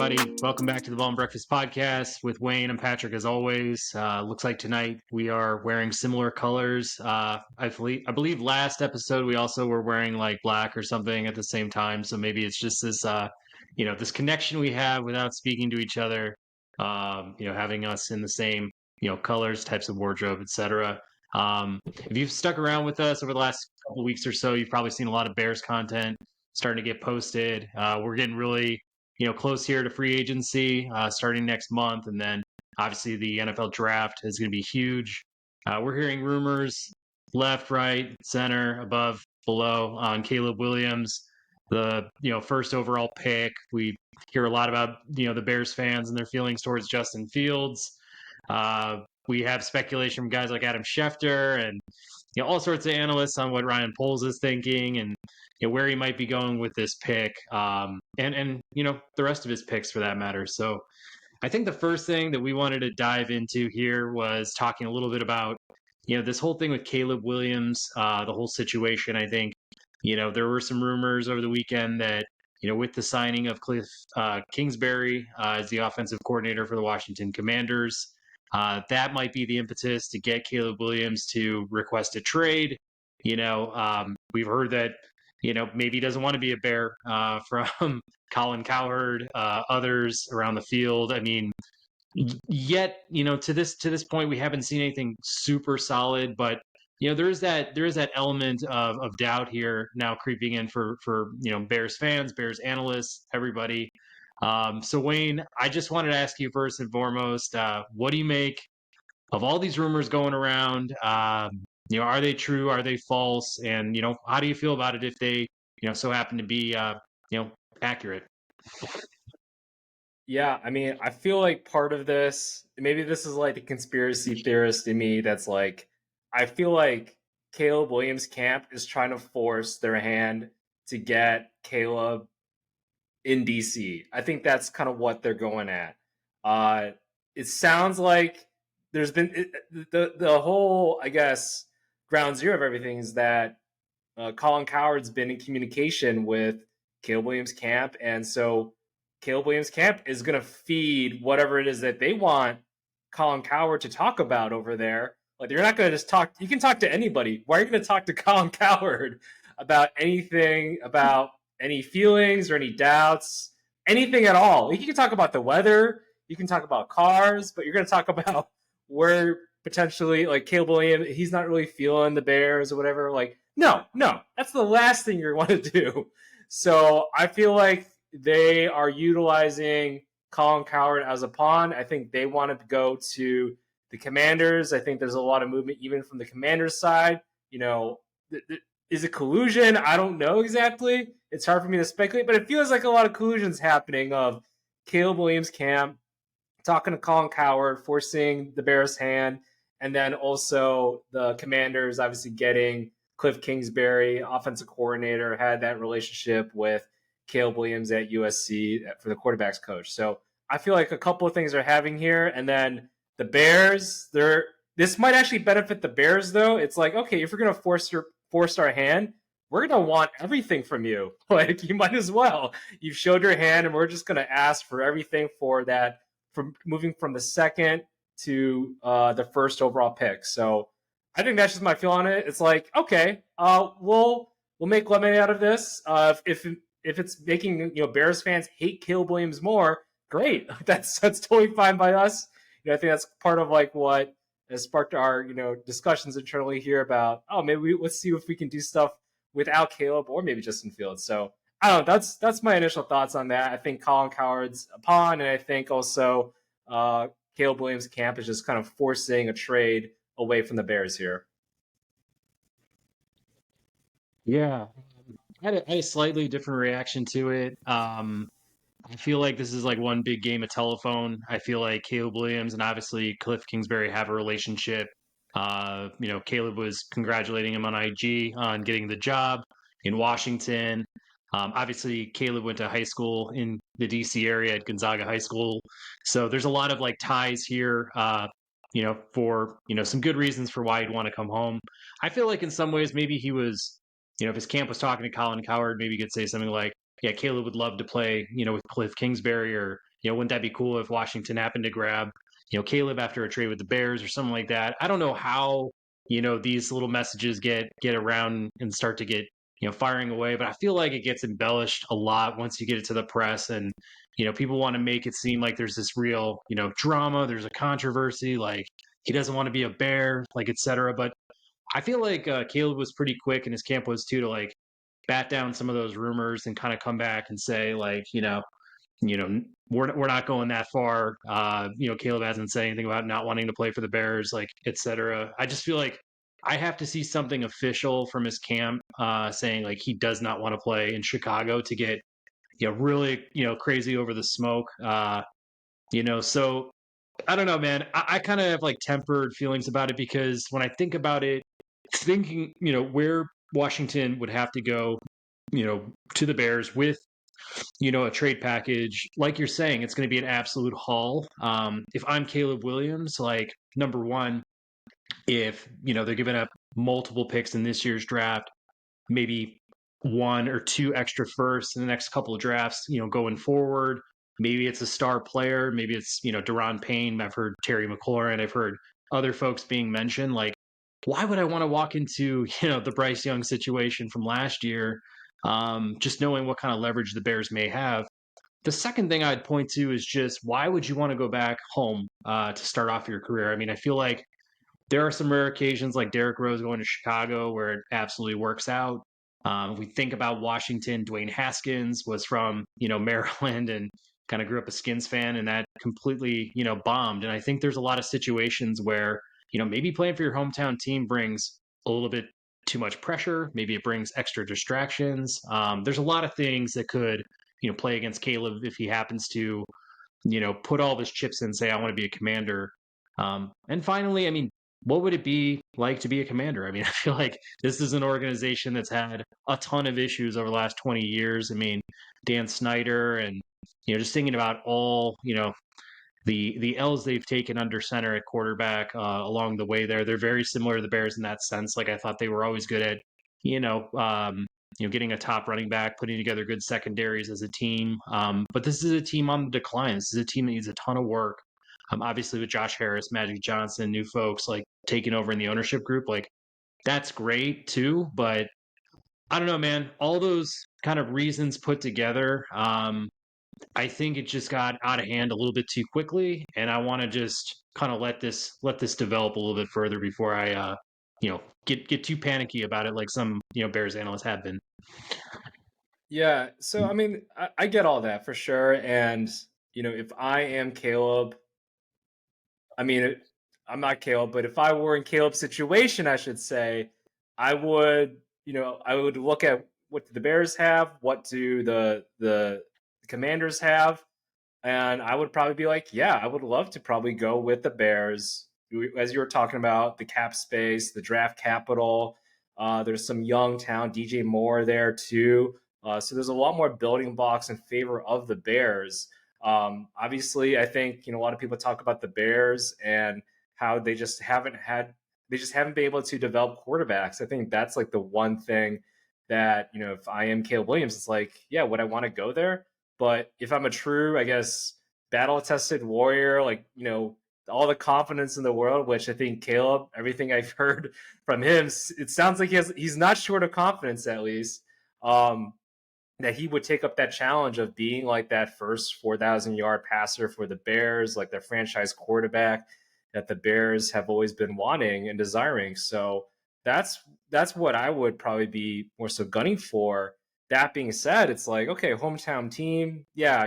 everybody. Welcome back to the Ball and Breakfast Podcast with Wayne and Patrick, as always. Looks like tonight we are wearing similar colors. I believe last episode we also were wearing like black or something at the same time. So maybe it's just this, this connection we have without speaking to each other. Having us in the same, colors, types of wardrobe, etc. If you've stuck around with us over the last couple weeks or so, you've probably seen a lot of Bears content starting to get posted. We're getting really close here to free agency starting next month. And then obviously the NFL draft is going to be huge. We're hearing rumors left, right, center, above, below on Caleb Williams, the first overall pick. We hear a lot about the Bears fans and their feelings towards Justin Fields. We have speculation from guys like Adam Schefter and all sorts of analysts on what Ryan Poles is thinking and where he might be going with this pick, and the rest of his picks for that matter. So I think the first thing that we wanted to dive into here was talking a little bit about this whole thing with Caleb Williams, the whole situation. I think there were some rumors over the weekend that with the signing of Cliff Kingsbury as the offensive coordinator for the Washington Commanders, that might be the impetus to get Caleb Williams to request a trade. We've heard that maybe he doesn't want to be a Bear from Colin Cowherd, others around the field. I mean, yet, to this point, we haven't seen anything super solid, but there is that element of doubt here now creeping in for Bears fans, Bears analysts, everybody. So Wayne, I just wanted to ask you first and foremost, what do you make of all these rumors going around? Are they true? Are they false? And, how do you feel about it if they, so happen to be, accurate? Yeah, I mean, I feel like part of this, maybe this is like the conspiracy theorist in me that's like, I feel like Caleb Williams' camp is trying to force their hand to get Caleb in DC. I think that's kind of what they're going at. It sounds like there's been the whole, I guess, ground zero of everything is that Colin Cowherd's been in communication with Caleb Williams' camp, and so Caleb Williams' camp is going to feed whatever it is that they want Colin Cowherd to talk about over there. Like, you're not going to just talk. You can talk to anybody. Why are you going to talk to Colin Cowherd about anything, about any feelings or any doubts, anything at all? You can talk about the weather. You can talk about cars, but you're going to talk about where potentially, like, Caleb Williams, he's not really feeling the Bears or whatever. Like, no, that's the last thing you want to do. So I feel like they are utilizing Colin Cowherd as a pawn. I think they wanted to go to the Commanders. I think there's a lot of movement even from the Commanders side. Is it collusion? I don't know exactly. It's hard for me to speculate, but it feels like a lot of collusion's happening of Caleb Williams' camp talking to Colin Cowherd, forcing the Bears' hand, and then also the Commanders obviously getting Cliff Kingsbury, offensive coordinator, had that relationship with Caleb Williams at USC for the quarterback's coach. So I feel like a couple of things are having here. And then the Bears, this might actually benefit the Bears, though. It's like, okay, if you're going to force our hand, we're going to want everything from you. Like, you might as well. You've showed your hand, and we're just going to ask for everything for that, from moving from the second to the first overall pick. So I think that's just my feel on it. It's like, okay, we'll make lemonade out of this. If it's making Bears fans hate Caleb Williams more, great. That's totally fine by us. I think that's part of like what has sparked our discussions internally here about maybe let's see if we can do stuff without Caleb or maybe Justin Fields. So I don't know. That's my initial thoughts on that. I think Colin Cowherd's a pawn, and I think also Caleb Williams' camp is just kind of forcing a trade away from the Bears here. Yeah, I had a slightly different reaction to it. I feel like this is like one big game of telephone. I feel like Caleb Williams and obviously Cliff Kingsbury have a relationship. Caleb was congratulating him on IG on getting the job in Washington. Obviously, Caleb went to high school in the DC area at Gonzaga High School. So there's a lot of like ties here, for, some good reasons for why he'd want to come home. I feel like in some ways, maybe he was, if his camp was talking to Colin Cowherd, maybe he could say something like, yeah, Caleb would love to play, with Cliff Kingsbury, or wouldn't that be cool if Washington happened to grab, Caleb after a trade with the Bears or something like that? I don't know how, these little messages get around and start to get, firing away, but I feel like it gets embellished a lot once you get it to the press and, people want to make it seem like there's this real, drama, there's a controversy, like he doesn't want to be a Bear, like etc. But I feel like Caleb was pretty quick, and his camp was too, to like bat down some of those rumors and kind of come back and say like, we're not going that far. Caleb hasn't said anything about not wanting to play for the Bears, like etc. I just feel like I have to see something official from his camp saying like he does not want to play in Chicago to get really crazy over the smoke. So I don't know, man. I kind of have like tempered feelings about it because when I think about it, thinking where Washington would have to go, to the Bears with a trade package, like you're saying, it's going to be an absolute haul. If I'm Caleb Williams, like number one, if they're giving up multiple picks in this year's draft, maybe one or two extra firsts in the next couple of drafts, going forward. Maybe it's a star player. Maybe it's, Deron Payne. I've heard Terry McLaurin. I've heard other folks being mentioned. Like, why would I want to walk into, the Bryce Young situation from last year, just knowing what kind of leverage the Bears may have? The second thing I'd point to is just why would you want to go back home to start off your career? I mean, I feel like there are some rare occasions like Derrick Rose going to Chicago where it absolutely works out. If we think about Washington, Dwayne Haskins was from, Maryland and kind of grew up a Skins fan, and that completely, bombed. And I think there's a lot of situations where, maybe playing for your hometown team brings a little bit too much pressure. Maybe it brings extra distractions. There's a lot of things that could, play against Caleb if he happens to, put all of his chips in, say, I want to be a Commander. And finally, I mean, what would it be like to be a Commander? I mean, I feel like this is an organization that's had a ton of issues over the last 20 years. I mean, Dan Snyder and, just thinking about all, the L's they've taken under center at quarterback along the way there. They're very similar to the Bears in that sense. Like I thought they were always good at, you know, um, getting a top running back, putting together good secondaries as a team. But this is a team on the decline. This is a team that needs a ton of work. Obviously, with Josh Harris, Magic Johnson, new folks like taking over in the ownership group, like that's great too. But I don't know, man. All those kind of reasons put together, I think it just got out of hand a little bit too quickly, and I want to just kind of let this develop a little bit further before I, get too panicky about it, like some Bears analysts have been. Yeah, so I mean, I get all that for sure, and if I am Caleb, I mean, I'm not Caleb, but if I were in Caleb's situation, I should say, I would, I would look at what do the Bears have, what do the Commanders have, and I would probably be like, yeah, I would love to probably go with the Bears. As you were talking about the cap space, the draft capital, there's some young talent, DJ Moore there too. So there's a lot more building blocks in favor of the Bears. Obviously, I think a lot of people talk about the Bears and how they just haven't been able to develop quarterbacks. I think that's like the one thing that if I am Caleb Williams, it's like, yeah, would I want to go there? But if I'm a true, I guess, battle tested warrior, like all the confidence in the world, which I think Caleb, everything I've heard from him, it sounds like he's not short of confidence at least. That he would take up that challenge of being like that first 4,000-yard passer for the Bears, like their franchise quarterback that the Bears have always been wanting and desiring. So that's what I would probably be more so gunning for. That being said, it's like, okay, hometown team, yeah,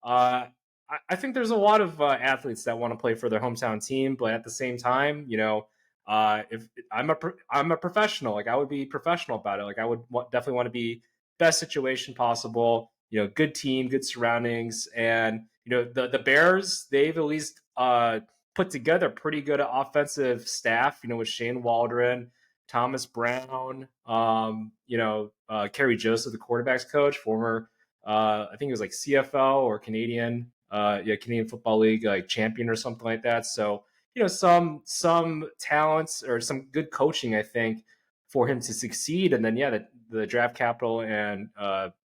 I think there's a lot of athletes that want to play for their hometown team, but at the same time, if I'm a professional, like I would be professional about it. Like I would definitely want to be best situation possible. Good team, good surroundings, and the Bears, they've at least put together pretty good offensive staff. With Shane Waldron, Thomas Brown, Kerry Joseph, the quarterbacks coach, former I think it was like CFL or Canadian, Canadian Football League like champion or something like that. So some talents or some good coaching, I think, for him to succeed. And then the draft capital and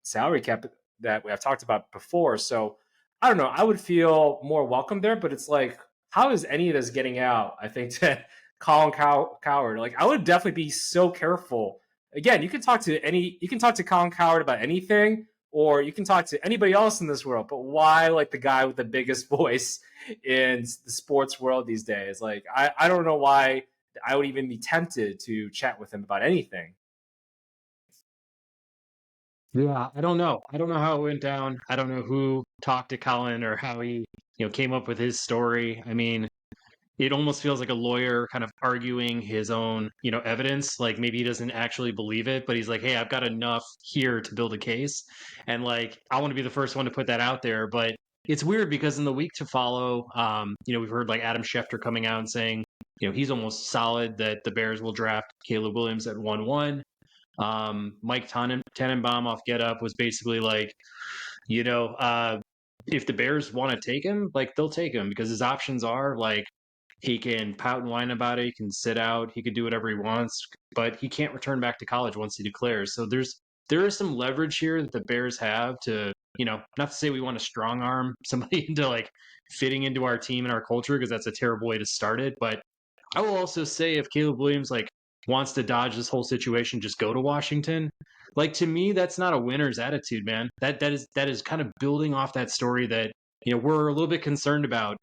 salary cap that I've talked about before. So I don't know. I would feel more welcome there, but it's like, how is any of this getting out? I think to Colin Cowherd, like I would definitely be so careful. Again, you can talk to Colin Cowherd about anything, or you can talk to anybody else in this world. But why, like the guy with the biggest voice in the sports world these days? Like, I don't know why I would even be tempted to chat with him about anything. Yeah, I don't know. I don't know how it went down. I don't know who talked to Colin or how he, came up with his story. I mean, it almost feels like a lawyer kind of arguing his own, evidence. Like maybe he doesn't actually believe it, but he's like, "Hey, I've got enough here to build a case." And like, I want to be the first one to put that out there, but it's weird because in the week to follow, we've heard like Adam Schefter coming out and saying, he's almost solid that the Bears will draft Caleb Williams at 1-1. Mike Tannenbaum off Get Up was basically like, you know, uh, if the Bears want to take him, like they'll take him because his options are like he can pout and whine about it, he can sit out, he can do whatever he wants, but he can't return back to college once he declares. So there is some leverage here that the Bears have to, not to say we want to strong arm somebody into like fitting into our team and our culture because that's a terrible way to start it, but I will also say if Caleb Williams like wants to dodge this whole situation, just go to Washington. Like to me, that's not a winner's attitude, man. That is kind of building off that story that we're a little bit concerned about.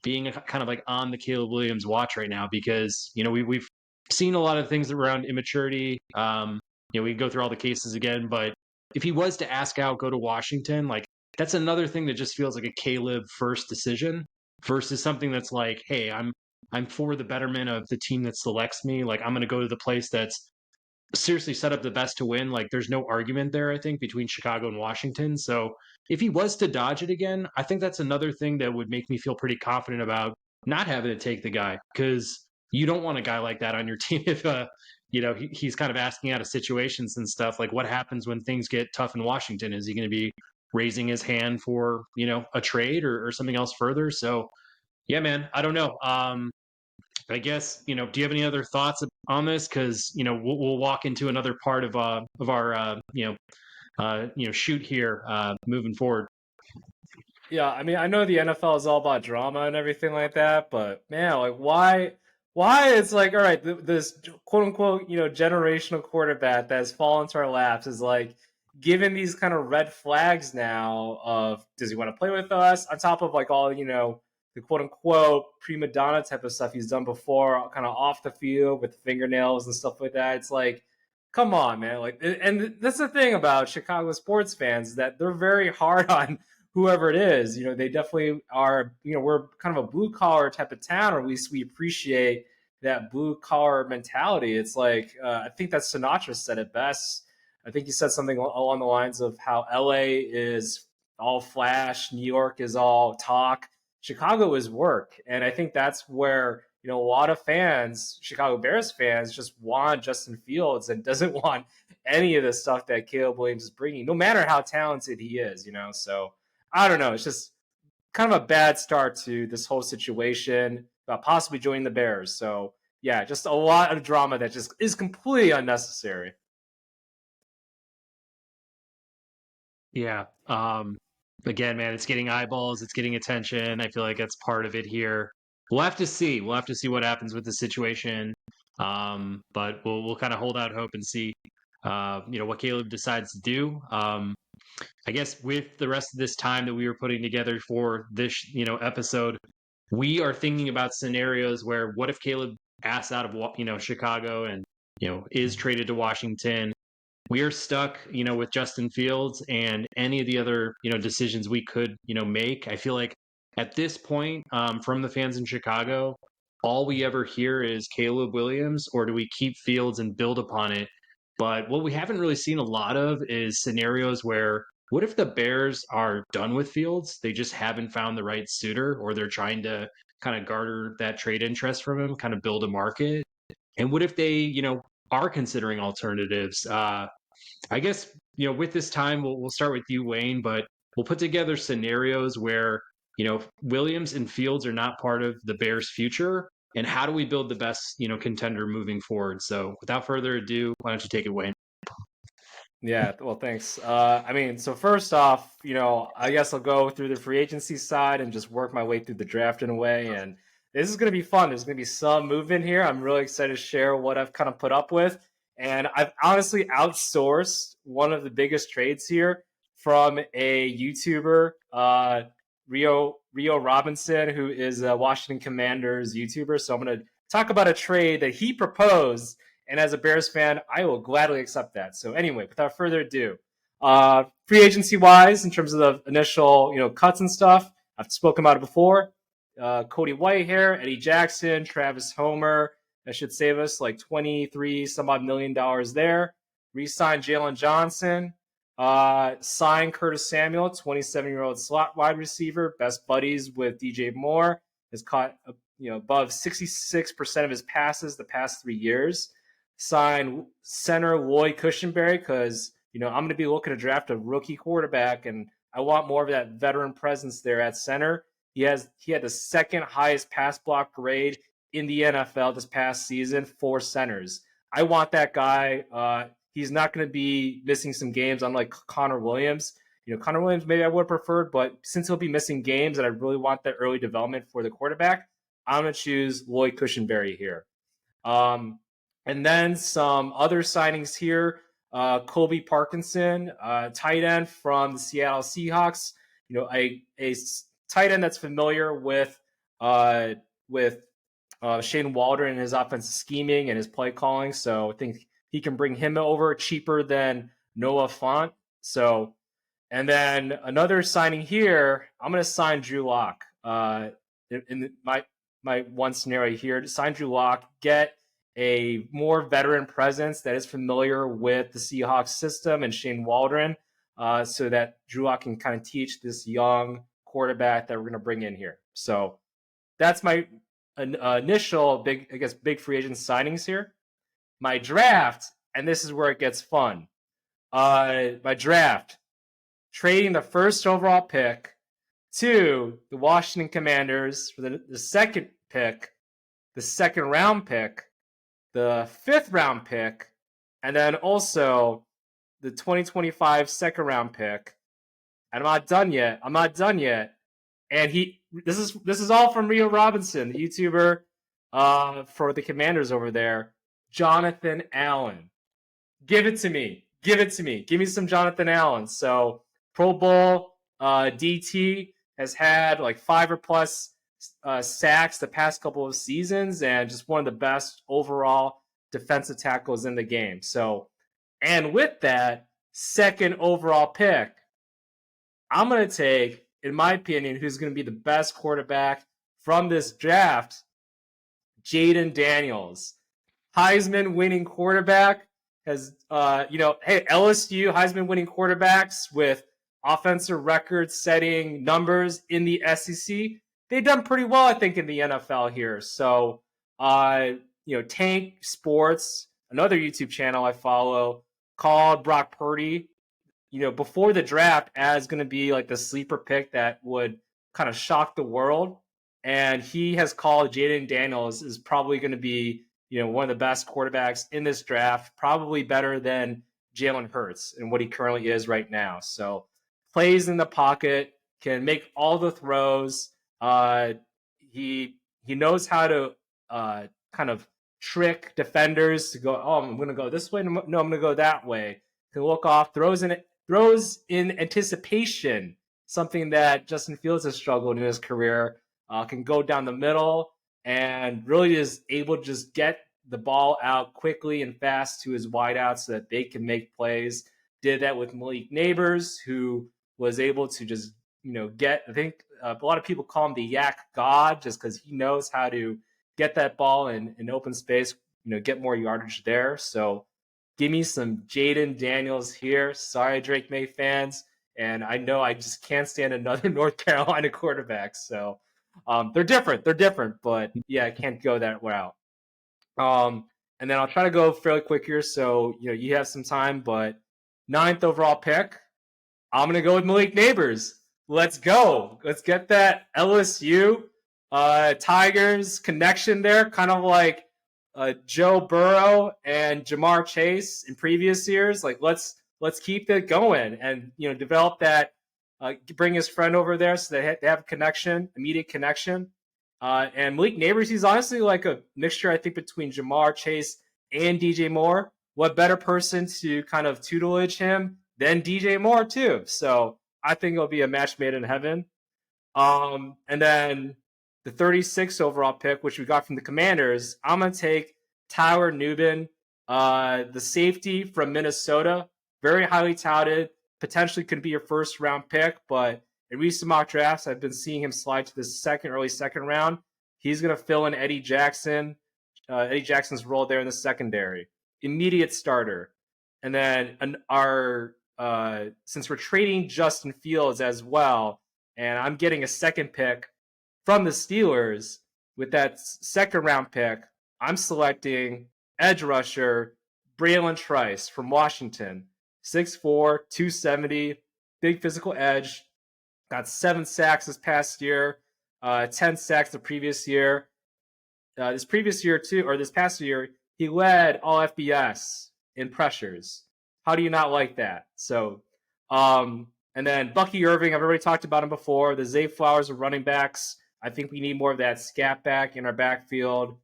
Being kind of like on the Caleb Williams watch right now because we've seen a lot of things around immaturity. We can go through all the cases again, but if he was to ask out, go to Washington, like that's another thing that just feels like a Caleb first decision versus something that's like, hey, I'm for the betterment of the team that selects me. Like I'm going to go to the place that's seriously set up the best to win. Like there's no argument there, I think, between Chicago and Washington. So if he was to dodge it again, I think that's another thing that would make me feel pretty confident about not having to take the guy because you don't want a guy like that on your team if he's kind of asking out of situations and stuff. Like what happens when things get tough in Washington? Is he going to be raising his hand for a trade or something else further? So yeah, man, I don't know. I guess do you have any other thoughts on this? Because we'll walk into another part of our shoot here moving forward. Yeah, I mean, I know the NFL is all about drama and everything like that, but man, like, why it's like, all right, this quote unquote, generational quarterback that has fallen to our laps is like given these kind of red flags now of does he want to play with us on top of like all the quote unquote prima donna type of stuff he's done before, kind of off the field with fingernails and stuff like that. It's like, come on, man, like, and that's the thing about Chicago sports fans that they're very hard on whoever it is. They definitely are. We're kind of a blue collar type of town, or at least we appreciate that blue collar mentality. It's like I think that Sinatra said it best. I think he said something along the lines of how LA is all flash, New York is all talk, Chicago is work, and I think that's where a lot of fans, Chicago Bears fans, just want Justin Fields and doesn't want any of the stuff that Caleb Williams is bringing, no matter how talented he is. So I don't know. It's just kind of a bad start to this whole situation about possibly joining the Bears. So yeah, just a lot of drama that just is completely unnecessary. Yeah. Again, man, it's getting eyeballs, it's getting attention. I feel like that's part of it here. We'll have to see. We'll have to see what happens with the situation. But we'll kind of hold out hope and see what Caleb decides to do. I guess with the rest of this time that we were putting together for this, episode, we are thinking about scenarios where what if Caleb asks out of, Chicago and, is traded to Washington. We are stuck, with Justin Fields and any of the other, decisions we could, make. I feel like at this point, from the fans in Chicago, all we ever hear is Caleb Williams, or do we keep Fields and build upon it? But what we haven't really seen a lot of is scenarios where what if the Bears are done with Fields? They just haven't found the right suitor, or they're trying to kind of garner that trade interest from him, kind of build a market. And what if they, are considering alternatives? I guess, with this time, we'll start with you, Wayne, but we'll put together scenarios where, Williams and Fields are not part of the Bears' future. And how do we build the best, contender moving forward? So without further ado, why don't you take it, Wayne? Yeah, well, thanks. I mean, so first off, I guess I'll go through the free agency side and just work my way through the draft in a way. And this is going to be fun. There's going to be some movement here. I'm really excited to share what I've kind of put up with. And I've honestly outsourced one of the biggest trades here from a YouTuber, Rio Robinson, who is a Washington Commanders YouTuber. So I'm going to talk about a trade that he proposed, and as a Bears fan, I will gladly accept that. So anyway, without further ado, free agency wise, in terms of the initial cuts and stuff, I've spoken about it before. Cody Whitehair, Eddie Jackson, Travis Homer. That should save us like 23 some odd $1 million there. Re-sign Jalen Johnson. Sign Curtis Samuel, 27-year-old slot wide receiver, best buddies with DJ Moore. Has caught above 66% of his passes the past 3 years. Sign center Lloyd Cushenberry because I'm going to be looking to draft a rookie quarterback, and I want more of that veteran presence there at center. He had the second highest pass block grade in the NFL this past season for centers. I want that guy. He's not going to be missing some games, unlike Connor Williams. Connor Williams maybe I would have preferred, but since he'll be missing games and I really want that early development for the quarterback, I'm going to choose Lloyd Cushenberry here. And then some other signings here. Colby Parkinson, tight end from the Seattle Seahawks. A tight end that's familiar with Shane Waldron and his offensive scheming and his play calling. So I think he can bring him over cheaper than Noah Fant. So, and then another signing here, I'm going to sign Drew Lock. In my one scenario here, to sign Drew Lock, get a more veteran presence that is familiar with the Seahawks system and Shane Waldron, so that Drew Lock can kind of teach this young quarterback that we're going to bring in here. So that's my initial big free agent signings here. My draft, and this is where it gets fun. My draft, trading the first overall pick to the Washington Commanders for the second pick, the second round pick, the fifth round pick, and then also the 2025 second round pick. And I'm not done yet. And this is all from Rio Robinson, the YouTuber for the Commanders over there, Jonathan Allen. Give it to me. Give me some Jonathan Allen. So Pro Bowl DT has had like 5 or plus sacks the past couple of seasons, and just one of the best overall defensive tackles in the game. So, and with that second overall pick, I'm going to take, in my opinion, who's going to be the best quarterback from this draft, Jaden Daniels. Heisman winning quarterback has, hey, LSU Heisman winning quarterbacks with offensive record setting numbers in the SEC. They've done pretty well, I think, in the NFL here. So, Tank Sports, another YouTube channel I follow, called Brock Purdy, before the draft as going to be like the sleeper pick that would kind of shock the world. And he has called Jaden Daniels is probably going to be, one of the best quarterbacks in this draft, probably better than Jalen Hurts and what he currently is right now. So plays in the pocket, can make all the throws. He knows how to kind of trick defenders to go, oh, I'm going to go this way. No, I'm going to go that way. Can look off, throws in anticipation, something that Justin Fields has struggled in his career. Can go down the middle and really is able to just get the ball out quickly and fast to his wideouts so that they can make plays. Did that with Malik Neighbors, who was able to just, get, I think a lot of people call him the yak god just because he knows how to get that ball in open space, get more yardage there. So give me some Jaden Daniels here. Sorry, Drake May fans. And I know I just can't stand another North Carolina quarterback. So they're different, but yeah, I can't go that route. And then I'll try to go fairly quick here, so you have some time. But 9th overall pick, I'm gonna go with Malik Neighbors. Let's go. Let's get that LSU Tigers connection there, kind of like Joe Burrow and Jamar Chase in previous years. Like let's let's keep it going and develop that. Bring his friend over there so they have a connection, immediate connection. And Malik Neighbors, he's honestly like a mixture, I think, between Jamar Chase and DJ Moore. What better person to kind of tutelage him than DJ Moore too? So I think it'll be a match made in heaven. And then the 36 overall pick, which we got from the Commanders, I'm going to take Tyler Nubin, the safety from Minnesota. Very highly touted, potentially could be your first round pick, but in recent mock drafts, I've been seeing him slide to the early second round. He's going to fill in Eddie Jackson's role there in the secondary. Immediate starter. And then since we're trading Justin Fields as well, and I'm getting a second pick from the Steelers with that second round pick, I'm selecting edge rusher Braylon Trice from Washington. 6'4", 270, big physical edge. Got 7 sacks this past year, 10 sacks the previous year. This past year, he led all FBS in pressures. How do you not like that? So, and then Bucky Irving, I've already talked about him before. The Zay Flowers of running backs. I think we need more of that scat back in our backfield.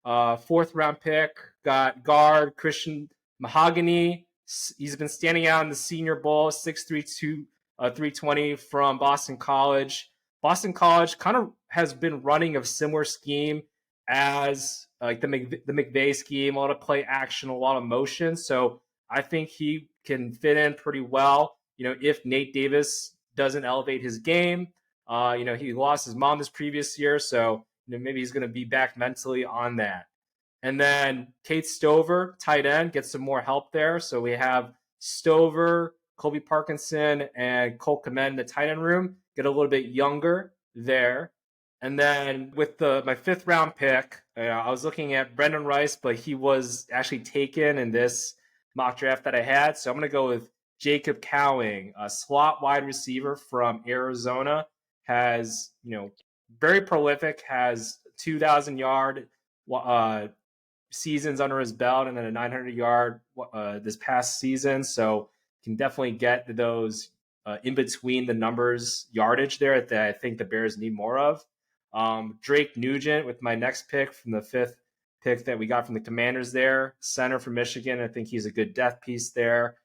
4th round pick, got guard Christian Mahogany. He's been standing out in the Senior Bowl, 6'3", 320 from Boston College. Boston College kind of has been running a similar scheme as like the McVay scheme, a lot of play action, a lot of motion. So I think he can fit in pretty well. If Nate Davis doesn't elevate his game, he lost his mom this previous year, so maybe he's going to be back mentally on that. And then Kate Stover, tight end, gets some more help there. So we have Stover, Colby Parkinson, and Cole Kmet in the tight end room, get a little bit younger there. And then with my 5th round pick, I was looking at Brendan Rice, but he was actually taken in this mock draft that I had. So I'm going to go with Jacob Cowing, a slot wide receiver from Arizona. Has, very prolific, has 2,000-yard seasons under his belt and then a 900-yard this past season. So can definitely get those in between the numbers yardage there that I think the Bears need more of. Drake Nugent with my next pick from the 5th pick that we got from the Commanders there. Center from Michigan. I think he's a good depth piece there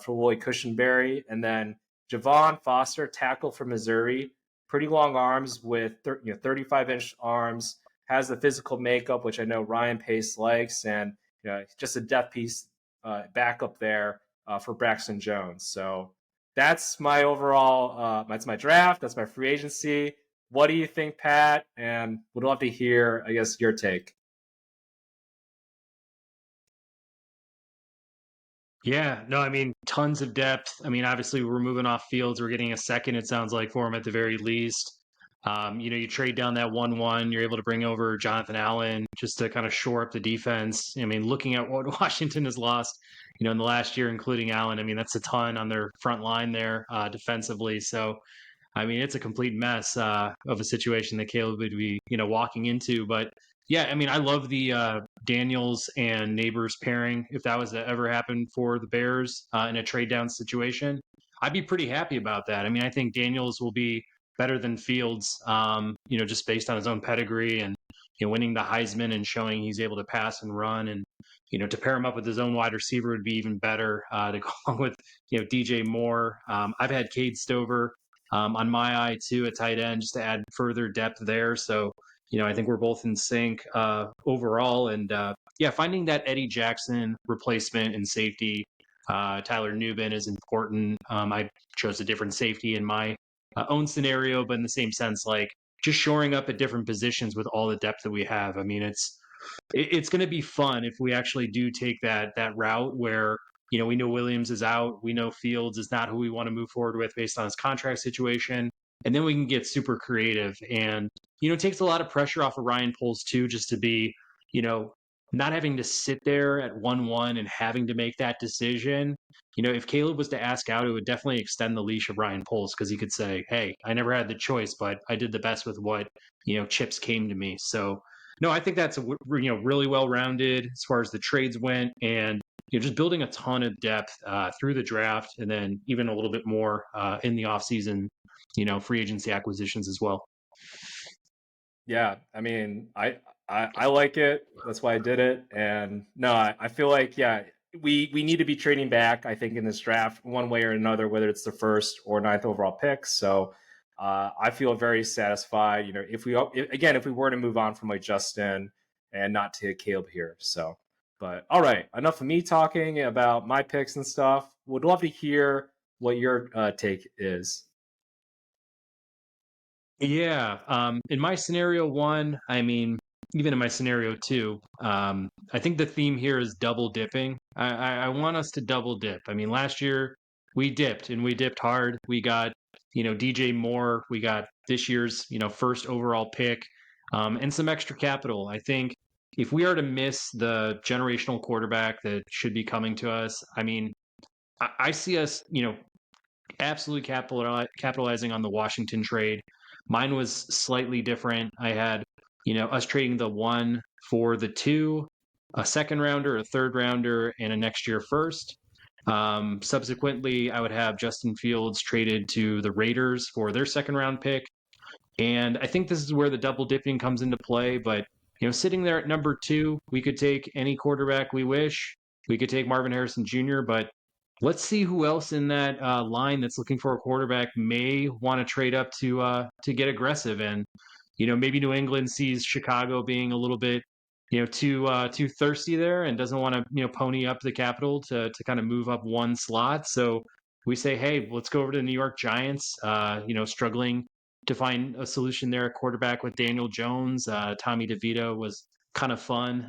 for Willie Cushenberry. And then Javon Foster, tackle from Missouri. Pretty long arms with 35-inch arms. Has the physical makeup, which I know Ryan Pace likes. And just a depth piece backup there for Braxton Jones. So that's my overall, that's my draft. That's my free agency. What do you think, Pat? And would love to hear, I guess, your take. Yeah, no, I mean, tons of depth. I mean, obviously, we're moving off Fields. We're getting a second, it sounds like, for him at the very least. You trade down that 1-1. You're able to bring over Jonathan Allen just to kind of shore up the defense. I mean, looking at what Washington has lost, in the last year, including Allen, I mean, that's a ton on their front line there defensively. So, I mean, it's a complete mess of a situation that Caleb would be, walking into. But yeah, I mean, I love the Daniels and Neighbors pairing. If that was to ever happen for the Bears in a trade down situation, I'd be pretty happy about that. I mean, I think Daniels will be better than Fields, just based on his own pedigree and winning the Heisman and showing he's able to pass and run. And to pair him up with his own wide receiver would be even better. To go along with DJ Moore. I've had Cade Stover on my eye too, at tight end, just to add further depth there. So, I think we're both in sync overall. And finding that Eddie Jackson replacement in safety, Tyler Nubin, is important. I chose a different safety in my own scenario, but in the same sense, like just shoring up at different positions with all the depth that we have. I mean, it's going to be fun if we actually do take that route where we know Williams is out. We know Fields is not who we want to move forward with based on his contract situation. And then we can get super creative. And, it takes a lot of pressure off of Ryan Poles too, just to be, not having to sit there at 1-1 and having to make that decision. If Caleb was to ask out, it would definitely extend the leash of Ryan Poles, because he could say, hey, I never had the choice, but I did the best with what, chips came to me. So, no, I think that's really well-rounded as far as the trades went. And just building a ton of depth through the draft, and then even a little bit more in the offseason, free agency acquisitions as well. Yeah, I mean, I like it. That's why I did it. And no, I feel like we need to be trading back. I think in this draft, one way or another, whether it's the first or ninth overall pick. So I feel very satisfied. If we were to move on from like Justin and not take Caleb here. So, but all right, enough of me talking about my picks and stuff. Would love to hear what your take is. Yeah. In my scenario one, I mean, even in my scenario two, I think the theme here is double dipping. I want us to double dip. I mean, last year we dipped and we dipped hard. We got, DJ Moore. We got this year's, first overall pick, and some extra capital. I think if we are to miss the generational quarterback that should be coming to us, I mean, I see us, absolutely capitalizing on the Washington trade. Mine was slightly different. I had, us trading the 1 for the 2, a second rounder, a third rounder, and a next year first. Subsequently, I would have Justin Fields traded to the Raiders for their second round pick. And I think this is where the double dipping comes into play. But, sitting there at number 2, we could take any quarterback we wish. We could take Marvin Harrison Jr., but let's see who else in that line that's looking for a quarterback may want to trade up to get aggressive. And maybe New England sees Chicago being a little bit too thirsty there and doesn't want to pony up the capital to kind of move up one slot. So we say, hey, let's go over to the New York Giants. Struggling to find a solution there at quarterback with Daniel Jones. Tommy DeVito was kind of fun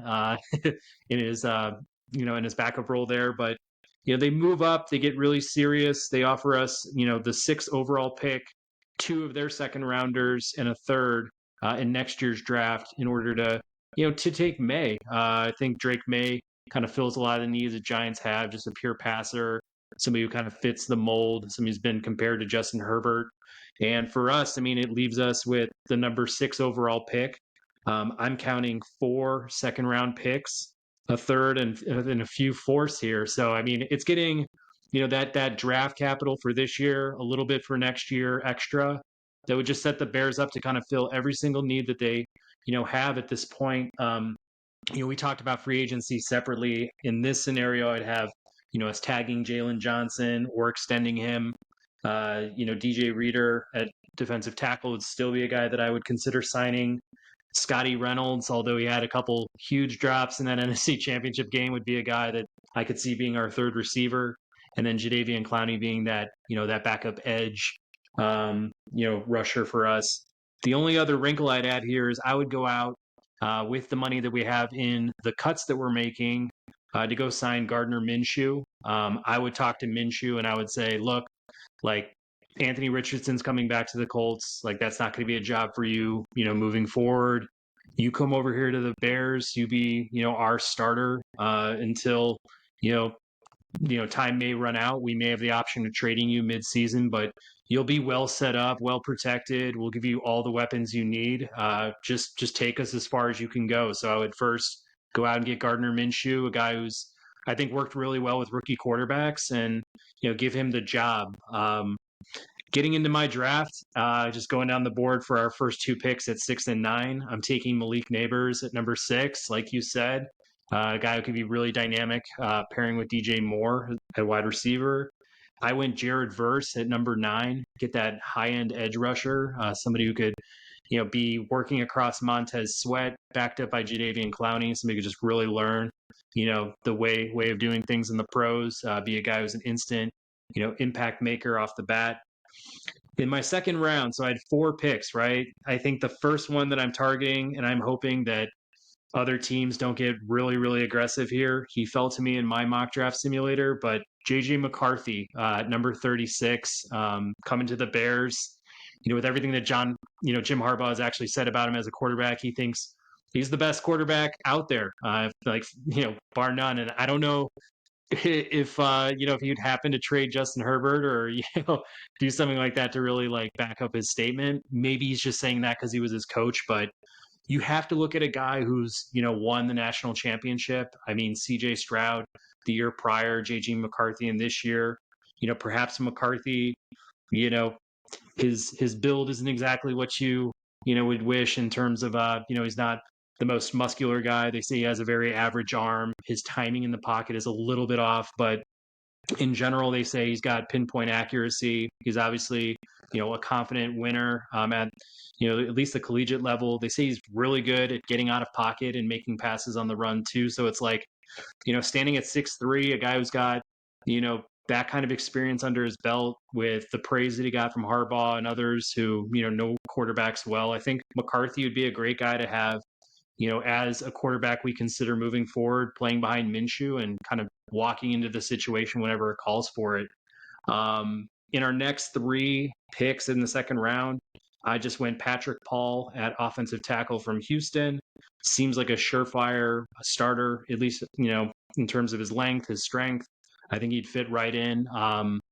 in his in his backup role there, but they move up, they get really serious. They offer us, the 6th overall pick, 2 of their second rounders, and a third in next year's draft in order to, to take May. I think Drake May kind of fills a lot of the needs the Giants have, just a pure passer, somebody who kind of fits the mold, somebody who's been compared to Justin Herbert. And for us, I mean, it leaves us with the number 6 overall pick. I'm counting 4 second round picks, a third, and a few fourths here. So I mean, it's getting that draft capital for this year, a little bit for next year extra. That would just set the Bears up to kind of fill every single need that they have at this point. We talked about free agency separately. In this scenario, I'd have us tagging Jalen Johnson or extending him. DJ Reader at defensive tackle would still be a guy that I would consider signing. Scotty Reynolds, although he had a couple huge drops in that NFC Championship game, would be a guy that I could see being our third receiver. And then Jadeveon Clowney being that, that backup edge, rusher for us. The only other wrinkle I'd add here is I would go out with the money that we have in the cuts that we're making to go sign Gardner Minshew. I would talk to Minshew and I would say, look, like Anthony Richardson's coming back to the Colts. Like that's not going to be a job for you, moving forward. You come over here to the Bears, you be, our starter until, time may run out. We may have the option of trading you mid-season, but you'll be well set up, well protected. We'll give you all the weapons you need. Just take us as far as you can go. So I would first go out and get Gardner Minshew, a guy who's I think worked really well with rookie quarterbacks, and give him the job. Getting into my draft, just going down the board for our first 2 picks at 6 and 9. I'm taking Malik Neighbors at number 6, like you said, a guy who could be really dynamic, pairing with DJ Moore at wide receiver. I went Jared Verse at number 9, get that high-end edge rusher, somebody who could be working across Montez Sweat, backed up by Jadeveon Clowney, somebody who could just really learn, the way of doing things in the pros, be a guy who's an instant, impact maker off the bat. In my second round, so I had 4 picks, right? I think the first one that I'm targeting, and I'm hoping that other teams don't get really, really aggressive here. He fell to me in my mock draft simulator, but JJ McCarthy, number 36, coming to the Bears. With everything that Jim Harbaugh has actually said about him as a quarterback, he thinks he's the best quarterback out there, bar none. And I don't know if you'd happen to trade Justin Herbert or do something like that to really like back up his statement. Maybe he's just saying that because he was his coach, but you have to look at a guy who's won the national championship. I mean, CJ Stroud, the year prior, JG McCarthy, and this year. Perhaps McCarthy, you know, his build isn't exactly what you would wish in terms of he's not the most muscular guy. They say he has a very average arm. His timing in the pocket is a little bit off, but in general, they say he's got pinpoint accuracy. He's obviously, a confident winner at, at least the collegiate level. They say he's really good at getting out of pocket and making passes on the run too. So it's like, standing at 6'3", a guy who's got, that kind of experience under his belt with the praise that he got from Harbaugh and others who, know quarterbacks well. I think McCarthy would be a great guy to have, as a quarterback we consider moving forward, playing behind Minshew and kind of walking into the situation whenever it calls for it. In our next 3 picks in the second round, I just went Patrick Paul at offensive tackle from Houston. Seems like a surefire starter, at least, in terms of his length, his strength. I think he'd fit right in.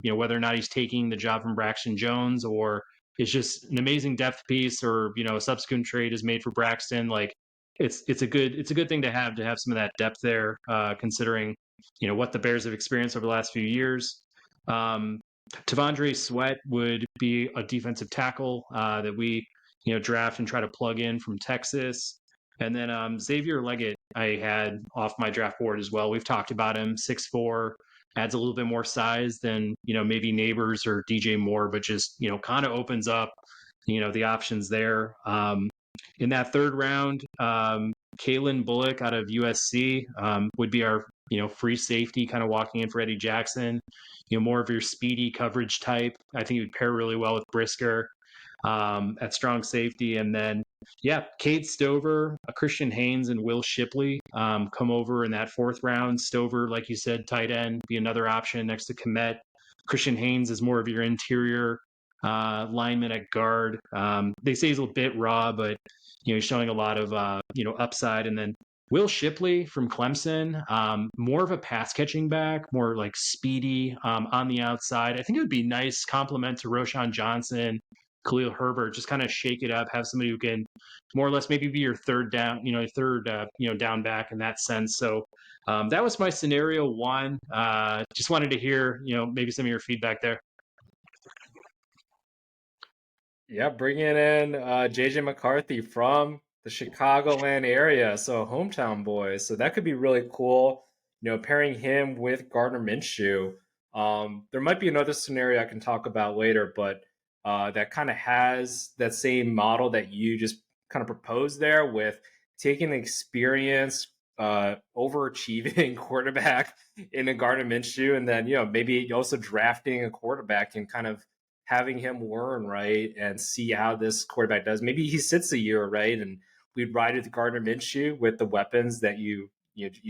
Whether or not he's taking the job from Braxton Jones or it's just an amazing depth piece or, a subsequent trade is made for Braxton. Like it's a good thing to have some of that depth there, considering, what the Bears have experienced over the last few years. Tavondre Sweat would be a defensive tackle that we, draft and try to plug in from Texas. And then Xavier Leggett, I had off my draft board as well. We've talked about him, 6'4", adds a little bit more size than, maybe Neighbors or DJ Moore, but just, kind of opens up, the options there. In that third round, Kalen Bullock out of USC would be our, free safety, kind of walking in for Eddie Jackson. More of your speedy coverage type. I think he would pair really well with Brisker at strong safety. And then, Cade Stover, Christian Haynes, and Will Shipley come over in that fourth round. Stover, like you said, tight end, be another option next to Kmet. Christian Haynes is more of your interior lineman at guard. They say he's a bit raw, but he's showing a lot of upside. And then Will Shipley from Clemson, more of a pass catching back, more like speedy on the outside. I think it would be nice compliment to Roshan Johnson, Khalil Herbert, just kind of shake it up, have somebody who can more or less maybe be your third down, down back in that sense. So that was my scenario 1. Just wanted to hear, maybe some of your feedback there. Yeah, bringing in JJ McCarthy from the Chicagoland area, so a hometown boy. So that could be really cool. Pairing him with Gardner Minshew. There might be another scenario I can talk about later, but that kind of has that same model that you just kind of proposed there with taking the experience, overachieving quarterback in a Gardner Minshew, and then maybe also drafting a quarterback and kind of having him learn, right, and see how this quarterback does. Maybe he sits a year, right, and we'd ride with Gardner Minshew with the weapons that you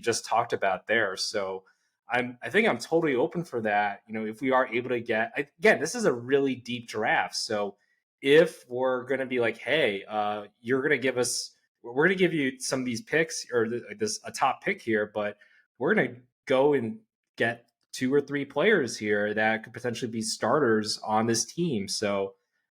just talked about there. So I think I'm totally open for that. If we are able to get, again, this is a really deep draft. So if we're going to be like, hey, you're going to give us, we're going to give you some of these picks or a top pick here, but we're going to go and get 2 or 3 players here that could potentially be starters on this team. So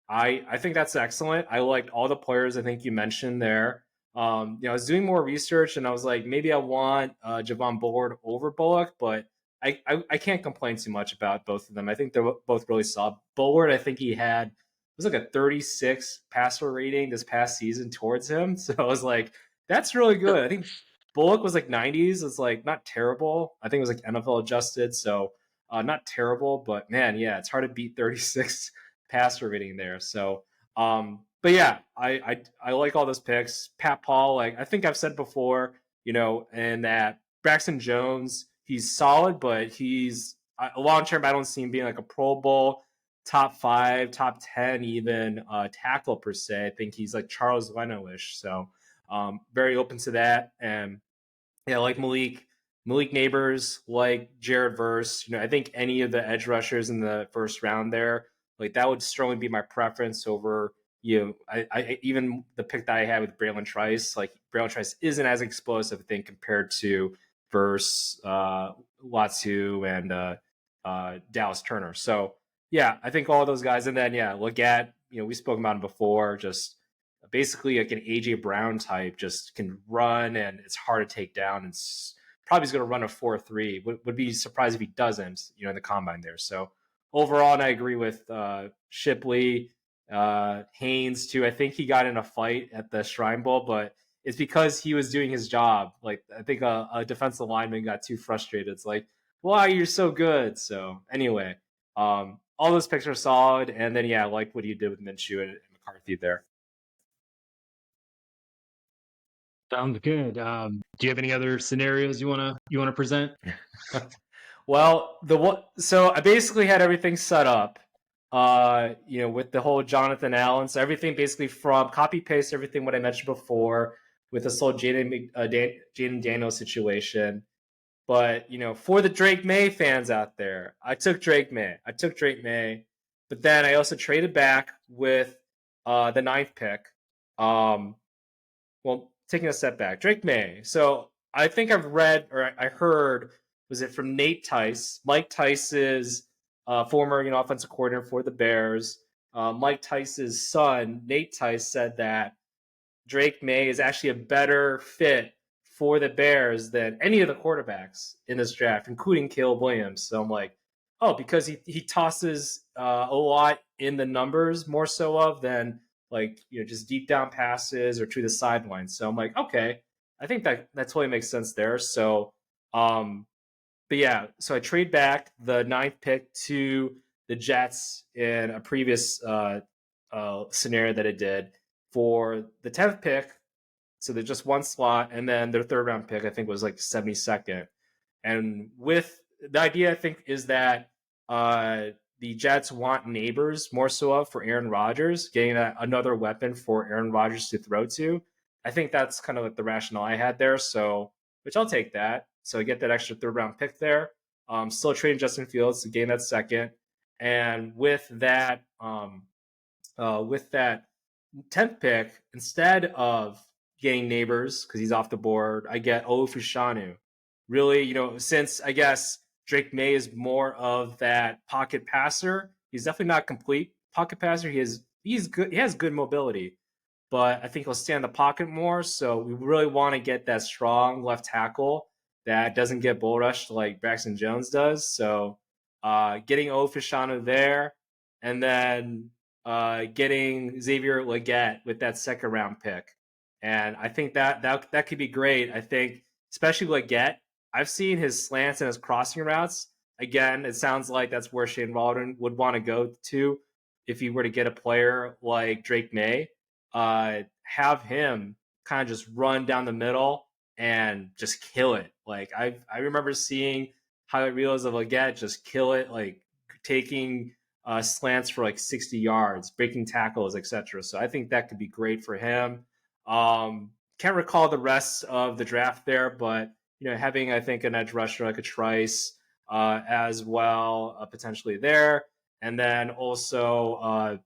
I think that's excellent. I liked all the players I think you mentioned there. I was doing more research and I was like, maybe I want Javon Bullard over Bullock, but I can't complain too much about both of them. I think they're both really solid. Bullard, I think he had, it was like a 36 passer rating this past season towards him. So I was like, that's really good. I think Bullock was like 90s. It's like not terrible. I think it was like NFL adjusted. So not terrible, but man, yeah, it's hard to beat 36 passer rating there. So, but yeah, I like all those picks. Pat Paul, like I think I've said before, and that Braxton Jones, he's solid, but he's long term. I don't see him being like a Pro Bowl top 5, top 10, even tackle per se. I think he's like Charles Leno-ish. So very open to that. And yeah, like Malik Neighbors, like Jared Verse. I think any of the edge rushers in the first round there, like that would strongly be my preference over I even the pick that I had with Braylon Trice. Like Braylon Trice isn't as explosive, I think, compared to Verse, Latu, and Dallas Turner. So yeah, I think all those guys, and then look at we spoke about him before, just basically like an AJ Brown type, just can run and it's hard to take down and probably is going to run a 4.3. Would be surprised if he doesn't, in the combine there. So overall, and I agree with Shipley, Haynes too. I think he got in a fight at the Shrine Bowl, but it's because he was doing his job. Like I think a defensive lineman got too frustrated. It's like, wow, you're so good. So anyway, all those picks are solid. And then I like what you did with Minshew and McCarthy there. Sounds good. Do you have any other scenarios you wanna present? Well, so I basically had everything set up, with the whole Jonathan Allen. So everything basically from copy paste everything what I mentioned before with this whole Jaden Daniels situation. But for the Drake May fans out there, I took Drake May, but then I also traded back with the 9th pick. Well, taking a step back, Drake May. So I think I've read or I heard, was it from Nate Tice, Mike Tice's former offensive coordinator for the Bears. Mike Tice's son, Nate Tice, said that Drake May is actually a better fit for the Bears than any of the quarterbacks in this draft, including Caleb Williams. So I'm like, oh, because he tosses a lot in the numbers more so of than just deep down passes or to the sidelines. So I'm like, okay, I think that totally makes sense there. So, but yeah, so I trade back the 9th pick to the Jets in a previous scenario that I did for the 10th pick. So there's just one slot, and then their 3rd round pick, I think, was like 72nd. And with the idea, I think, is that the Jets want neighbors more so of for Aaron Rodgers, getting another weapon for Aaron Rodgers to throw to. I think that's kind of like the rationale I had there. So, which I'll take that. So I get that extra 3rd round pick there. Still trading Justin Fields to gain that 2nd. And with that 10th pick, instead of getting neighbors because he's off the board, I get Olufushanu. Really, since I guess Drake May is more of that pocket passer, he's definitely not complete pocket passer. He's good. He has good mobility, but I think he'll stay in the pocket more. So we really want to get that strong left tackle that doesn't get bull rushed like Braxton Jones does. So getting Olufushanu there, and then getting Xavier Legette with that 2nd round pick. And I think that could be great. I think, especially Legette, I've seen his slants and his crossing routes. Again, it sounds like that's where Shane Waldron would want to go to if he were to get a player like Drake May. Have him kind of just run down the middle and just kill it. Like I remember seeing highlight reels of Legette just kill it, like taking slants for like 60 yards, breaking tackles, etc. So I think that could be great for him. Can't recall the rest of the draft there, but having I think an edge rusher like a Trice as well, potentially there, and then also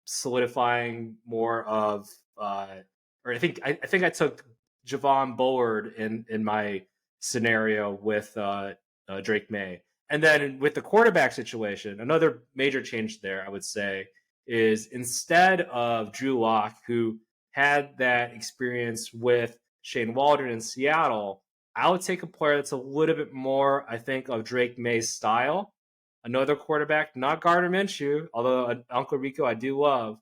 solidifying more of, or I think I took Javon Bullard in my scenario with Drake May. And then with the quarterback situation, another major change there, I would say, is instead of Drew Lock, who had that experience with Shane Waldron in Seattle, I would take a player that's a little bit more, I think, of Drake May's style. Another quarterback, not Gardner Minshew, although Uncle Rico I do love.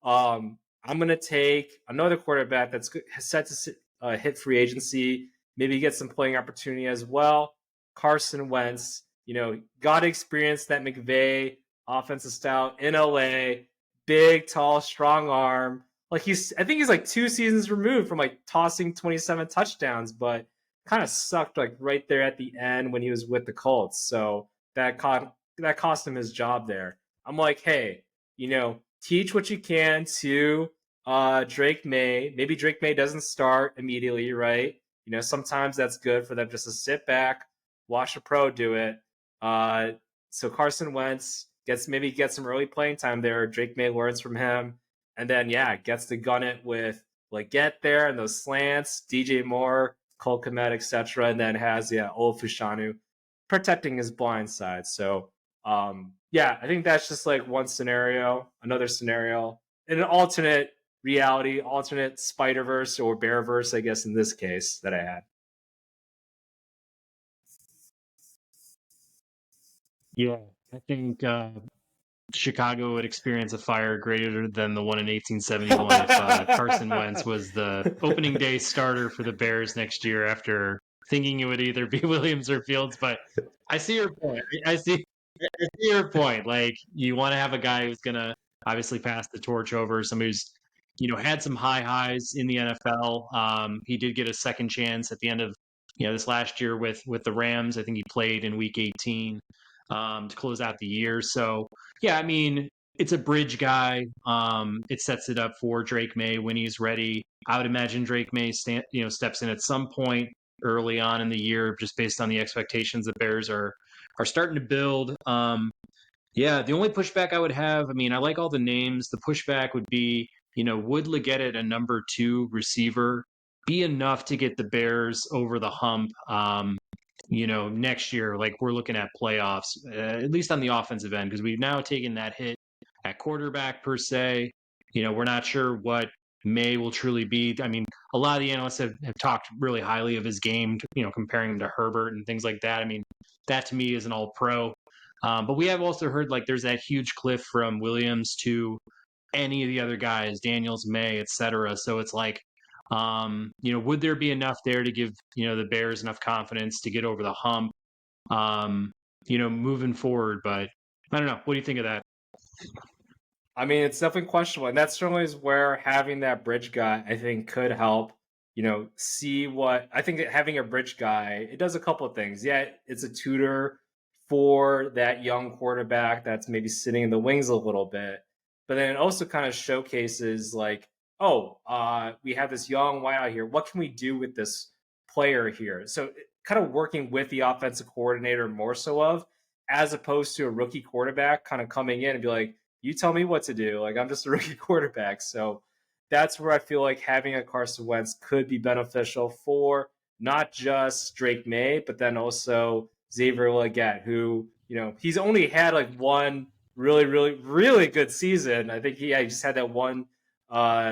I'm going to take another quarterback that's set to hit free agency, maybe get some playing opportunity as well. Carson Wentz, got to experience that McVay offensive style in LA, big, tall, strong arm. I think he's like 2 seasons removed from like tossing 27 touchdowns, but kind of sucked like right there at the end when he was with the Colts. So that cost him his job there. I'm like, hey, teach what you can to Drake May. Maybe Drake May doesn't start immediately, right? Sometimes that's good for them just to sit back, watch a pro do it. So Carson Wentz gets some early playing time there. Drake May learns from him, and then gets to gun it with Legette there and those slants, DJ Moore, Cole Kmet, etc. And then has Olufushanu protecting his blind side. So I think that's just like one scenario. Another scenario in an alternate reality, alternate Spider-Verse or Bearverse, I guess in this case that I had. Yeah, I think Chicago would experience a fire greater than the one in 1871 if Carson Wentz was the opening day starter for the Bears next year after thinking it would either be Williams or Fields. But I see your point. I see your point. Like, you want to have a guy who's going to obviously pass the torch over, somebody who's, had some high highs in the NFL. He did get a second chance at the end of, this last year with the Rams. I think he played in week 18 to close out the year. So, yeah, I mean, it's a bridge guy. It sets it up for Drake May when he's ready. I would imagine Drake May, steps in at some point early on in the year, just based on the expectations the Bears are starting to build. Yeah, the only pushback I would have, I mean, I like all the names. The pushback would be, would Leggett at a number 2 receiver be enough to get the Bears over the hump? Next year, like we're looking at playoffs, at least on the offensive end, because we've now taken that hit at quarterback per se. We're not sure what May will truly be. I mean, a lot of the analysts have talked really highly of his game, comparing him to Herbert and things like that. I mean, that to me is an all pro. But we have also heard like there's that huge cliff from Williams to any of the other guys, Daniels, May, etc. So it's like, would there be enough there to give, the Bears enough confidence to get over the hump, moving forward? But I don't know. What do you think of that? I mean, it's definitely questionable, and that certainly is where having that bridge guy, I think, could help. See what I think that having a bridge guy, it does a couple of things. Yeah, it's a tutor for that young quarterback that's maybe sitting in the wings a little bit, but then it also kind of showcases like, oh, we have this young wideout here. What can we do with this player here? So, kind of working with the offensive coordinator more so of, as opposed to a rookie quarterback kind of coming in and be like, you tell me what to do. Like, I'm just a rookie quarterback. So that's where I feel like having a Carson Wentz could be beneficial for not just Drake May, but then also Xavier Leggett, who, he's only had like one really, really, really good season. I think he just had that one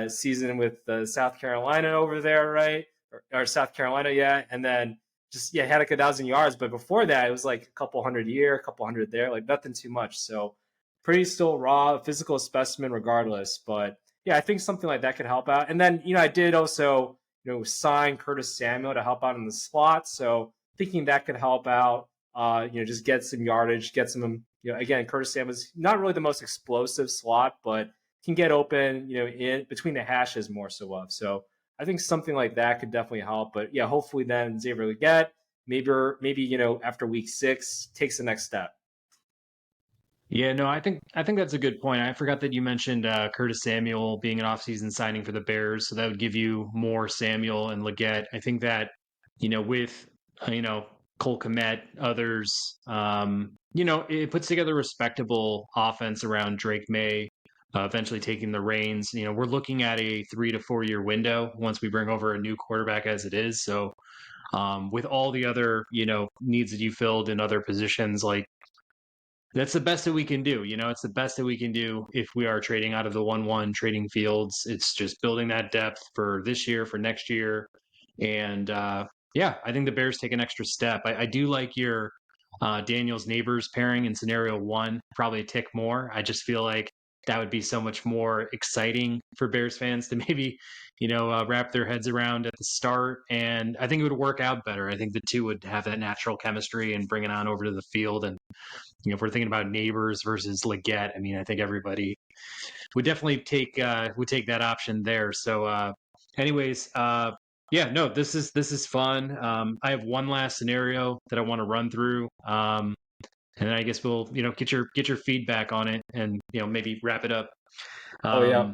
season with South Carolina over there, right? Or South Carolina, yeah. And then just, yeah, had like 1,000 yards. But before that, it was like a couple hundred here, a couple hundred there, like nothing too much. So pretty still raw physical specimen regardless. But yeah, I think something like that could help out. And then, I did also, sign Curtis Samuel to help out in the slot. So thinking that could help out, just get some yardage, get some, again, Curtis Samuel's not really the most explosive slot, but can get open, in between the hashes more so of. So I think something like that could definitely help. But yeah, hopefully then Xavier Leggett, maybe, after week 6 takes the next step. Yeah, no, I think that's a good point. I forgot that you mentioned Curtis Samuel being an offseason signing for the Bears, so that would give you more Samuel and Leggett. I think that with Cole Kmet, others, it puts together a respectable offense around Drake May, eventually taking the reins. We're looking at a 3 to 4 year window once we bring over a new quarterback as it is. So with all the other needs that you filled in other positions, like that's the best that we can do. It's the best that we can do if we are trading out of the 1-1 trading fields. It's just building that depth for this year, for next year. And yeah, I think the Bears take an extra step. I do like your Daniels Neighbors pairing in scenario 1, probably a tick more. I just feel like that would be so much more exciting for Bears fans to maybe, wrap their heads around at the start. And I think it would work out better. I think the two would have that natural chemistry and bring it on over to the field. And if we're thinking about Neighbors versus Leggett, I mean, I think everybody would definitely take that option there. So, anyways, yeah, no, this is fun. I have one last scenario that I want to run through, and then I guess we'll get your feedback on it, and maybe wrap it up. Oh, yeah.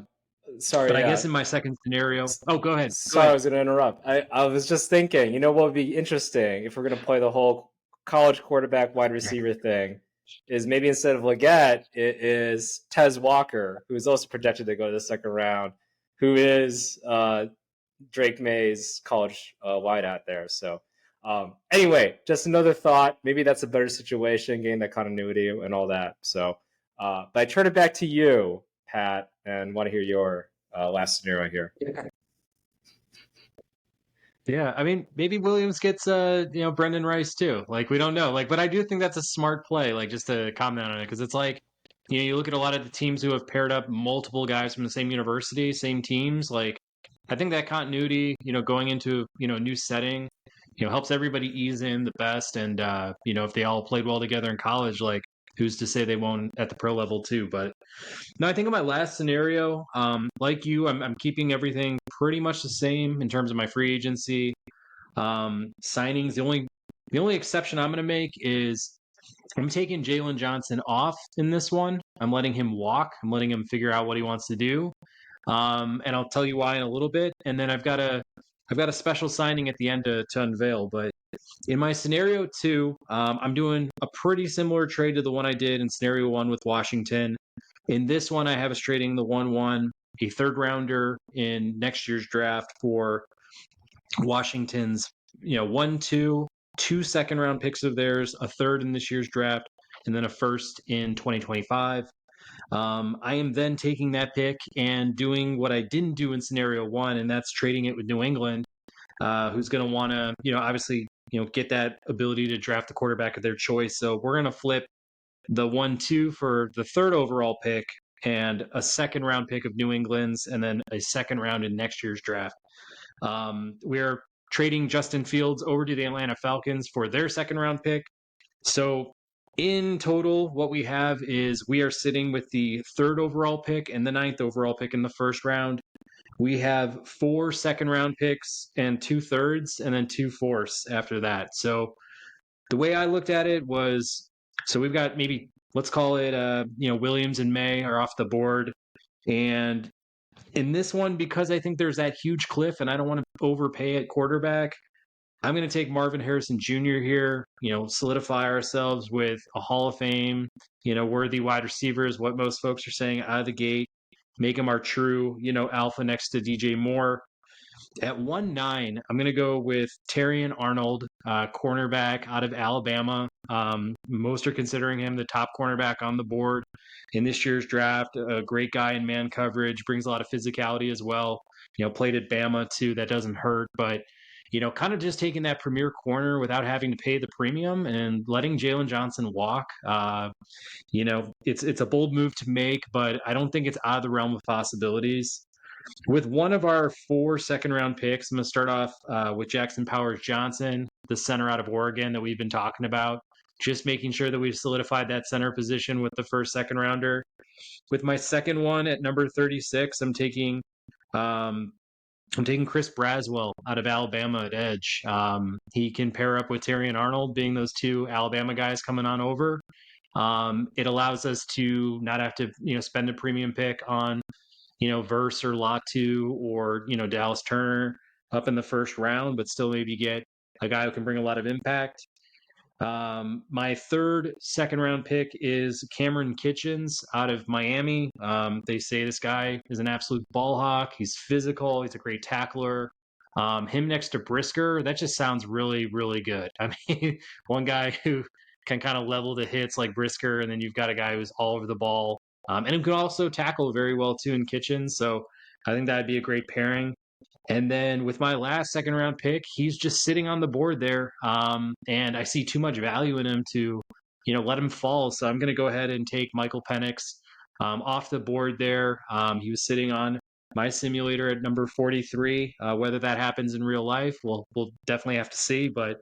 But Sorry, I yeah. guess in my second scenario, oh, go ahead, go Sorry, I ahead. was going to interrupt. I was just thinking, what would be interesting if we're going to play the whole college quarterback wide receiver thing is maybe instead of Leggett, it is Tez Walker, who is also projected to go to the second round, who is Drake May's college wideout there. So anyway, just another thought. Maybe that's a better situation, getting that continuity and all that. So, but I turn it back to you, Pat, and want to hear your last scenario here. Yeah, I mean, maybe Williams gets Brendan Rice too. Like we don't know. Like, but I do think that's a smart play. Like just to comment on it, because it's like, you look at a lot of the teams who have paired up multiple guys from the same university, same teams. Like, I think that continuity, going into a new setting, helps everybody ease in the best. And if they all played well together in college, like who's to say they won't at the pro level too? But no, I think in my last scenario, like you, I'm keeping everything pretty much the same in terms of my free agency signings. The only exception I'm going to make is I'm taking Jalen Johnson off in this one. I'm letting him walk. I'm letting him figure out what he wants to do, and I'll tell you why in a little bit. And then I've got a special signing at the end to unveil. But in my scenario two, I'm doing a pretty similar trade to the one I did in scenario one with Washington. In this one, I have us trading the 1-1, a third rounder in next year's draft for Washington's, 1-2, two second round picks of theirs, a third in this year's draft, and then a first in 2025. I am then taking that pick and doing what I didn't do in scenario one, and that's trading it with New England, who's going to want to, obviously, get that ability to draft the quarterback of their choice. So we're going to flip the 1-2 for the third overall pick and a second round pick of New England's, and then a second round in next year's draft. We're trading Justin Fields over to the Atlanta Falcons for their second round pick. So in total, what we have is we are sitting with the third overall pick and the ninth overall pick in the first round. We have 4 second round picks and 2/3, and then 2/4 after that. So the way I looked at it was, so we've got maybe, let's call it, Williams and May are off the board. And in this one, because I think there's that huge cliff and I don't want to overpay at quarterback, I'm going to take Marvin Harrison Jr. here, solidify ourselves with a Hall of Fame, worthy wide receivers, what most folks are saying out of the gate, make him our true, alpha next to DJ Moore. At 1-9, I'm going to go with Terrion Arnold, cornerback out of Alabama. Most are considering him the top cornerback on the board in this year's draft. A great guy in man coverage, brings a lot of physicality as well. Played at Bama too. That doesn't hurt, but kind of just taking that premier corner without having to pay the premium and letting Jalen Johnson walk. It's a bold move to make, but I don't think it's out of the realm of possibilities. With one of our 4 second round picks, I'm going to start off with Jackson Powers Johnson, the center out of Oregon that we've been talking about. Just making sure that we've solidified that center position with the first second rounder. With my second one at number 36, I'm taking Chris Braswell out of Alabama at edge. He can pair up with Terrion Arnold, being those 2 Alabama guys coming on over. It allows us to not have to spend a premium pick on Verse or Latu or, Dallas Turner up in the first round, but still maybe get a guy who can bring a lot of impact. My third second round pick is Cameron Kitchens out of Miami. They say this guy is an absolute ball hawk. He's physical. He's a great tackler. Him next to Brisker, that just sounds really, really good. I mean, one guy who can kind of level the hits like Brisker, and then you've got a guy who's all over the ball. And who can also tackle very well too in Kitchens. So I think that'd be a great pairing. And then with my last second round pick, he's just sitting on the board there. And I see too much value in him to, let him fall. So I'm going to go ahead and take Michael Penix off the board there. He was sitting on my simulator at number 43. Whether that happens in real life, we'll definitely have to see. But,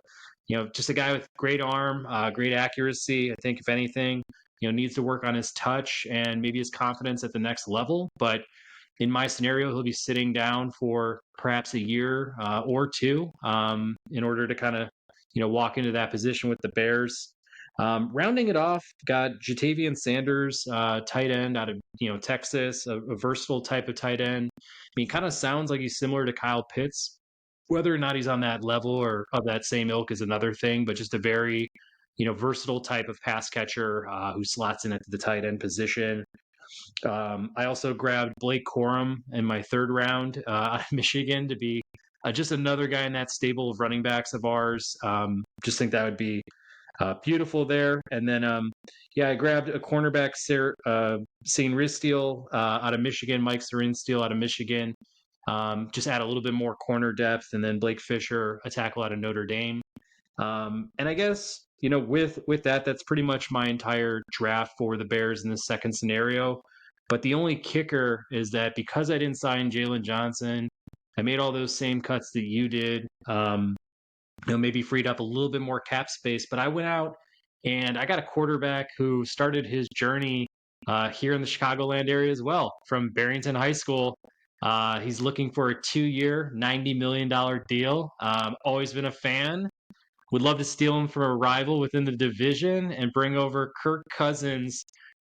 just a guy with great arm, great accuracy. I think if anything, needs to work on his touch and maybe his confidence at the next level. But in my scenario, he'll be sitting down for perhaps a year or 2 in order to kind of, walk into that position with the Bears. Rounding it off, got Jatavian Sanders, tight end out of, Texas, a versatile type of tight end. I mean, kind of sounds like he's similar to Kyle Pitts. Whether or not he's on that level or of that same ilk is another thing, but just a very, versatile type of pass catcher who slots in at the tight end position. I also grabbed Blake Corum in my third round out of Michigan to be just another guy in that stable of running backs of ours. Just think that would be beautiful there. And then, I grabbed a cornerback, Sane Ristiel out of Michigan, Mike Sarinstiel out of Michigan. Just add a little bit more corner depth, and then Blake Fisher, a tackle out of Notre Dame. And I guess, with that, that's pretty much my entire draft for the Bears in the second scenario. But the only kicker is that because I didn't sign Jalen Johnson, I made all those same cuts that you did. Maybe freed up a little bit more cap space. But I went out and I got a quarterback who started his journey here in the Chicagoland area as well, from Barrington High School. He's looking for a 2-year, $90 million deal. Always been a fan. Would love to steal him from a rival within the division and bring over Kirk Cousins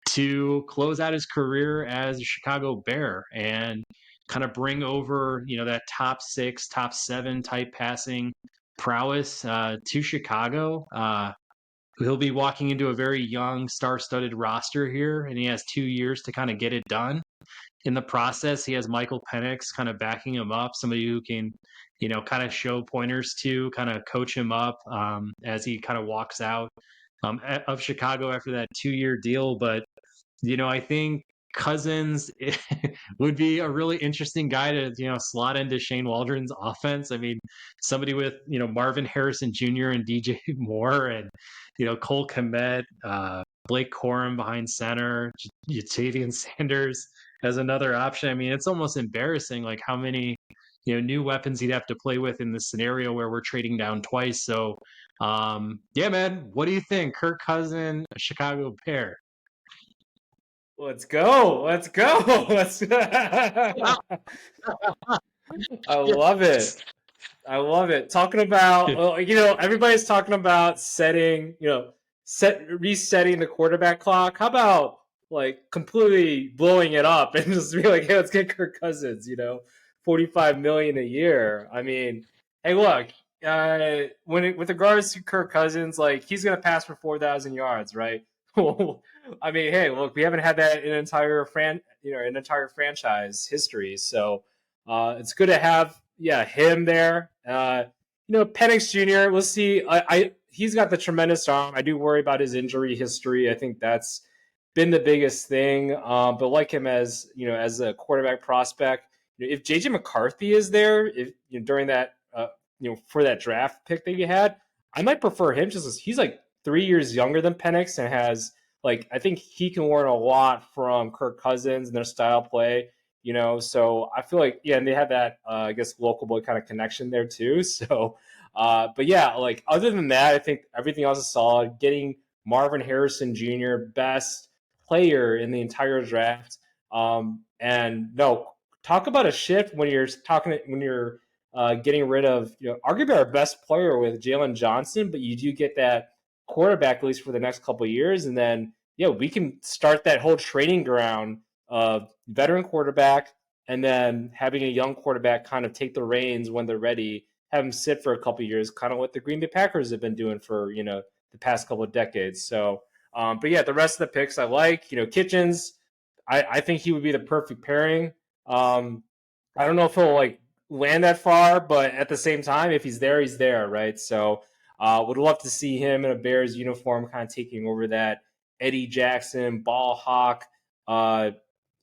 to close out his career as a Chicago Bear and kind of bring over, that top 6, top 7 type passing prowess to Chicago. He'll be walking into a very young, star-studded roster here, and he has 2 years to kind of get it done. In the process, he has Michael Penix kind of backing him up, somebody who can, kind of show pointers to, kind of coach him up as he kind of walks out of Chicago after that 2-year deal. But, I think Cousins would be a really interesting guy to, slot into Shane Waldron's offense. I mean, somebody with, Marvin Harrison Jr. and DJ Moore and, Cole Kmet, Blake Corum behind center, Jatavian Sanders as another option. I mean, it's almost embarrassing, like how many, new weapons he'd have to play with in this scenario where we're trading down twice. So, yeah, man, what do you think? Kirk Cousins, a Chicago Bear. Let's go. Let's go. I love it. I love it. Talking about, everybody's talking about resetting the quarterback clock. How about like completely blowing it up and just be like, hey, let's get Kirk Cousins, $45 million a year. I mean, hey, look, with regards to Kirk Cousins, like he's gonna pass for 4,000 yards, right? I mean, hey, look, we haven't had that in entire franchise history, so it's good to have him there. Penix Jr. We'll see. He's got the tremendous arm. I do worry about his injury history. I think that's been the biggest thing. But like him as as a quarterback prospect, if JJ McCarthy is there, if during that for that draft pick that you had, I might prefer him just as he's like 3 years younger than Penix and has I think he can learn a lot from Kirk Cousins and their style play. So I feel like and they have that I guess local boy kind of connection there too. So but yeah, like other than that, I think everything else is solid. Getting Marvin Harrison Jr. best player in the entire draft. And no, talk about a shift when you're getting rid of arguably our best player with Jalen Johnson, but you do get that quarterback at least for the next couple of years, and then we can start that whole training ground of veteran quarterback, and then having a young quarterback kind of take the reins when they're ready, have them sit for a couple of years, kind of what the Green Bay Packers have been doing for the past couple of decades. So, but yeah, the rest of the picks I like. Kitchens, I think he would be the perfect pairing. I don't know if he'll land that far, but at the same time, if he's there, he's there, right? So, would love to see him in a Bears uniform, kind of taking over that Eddie Jackson ball hawk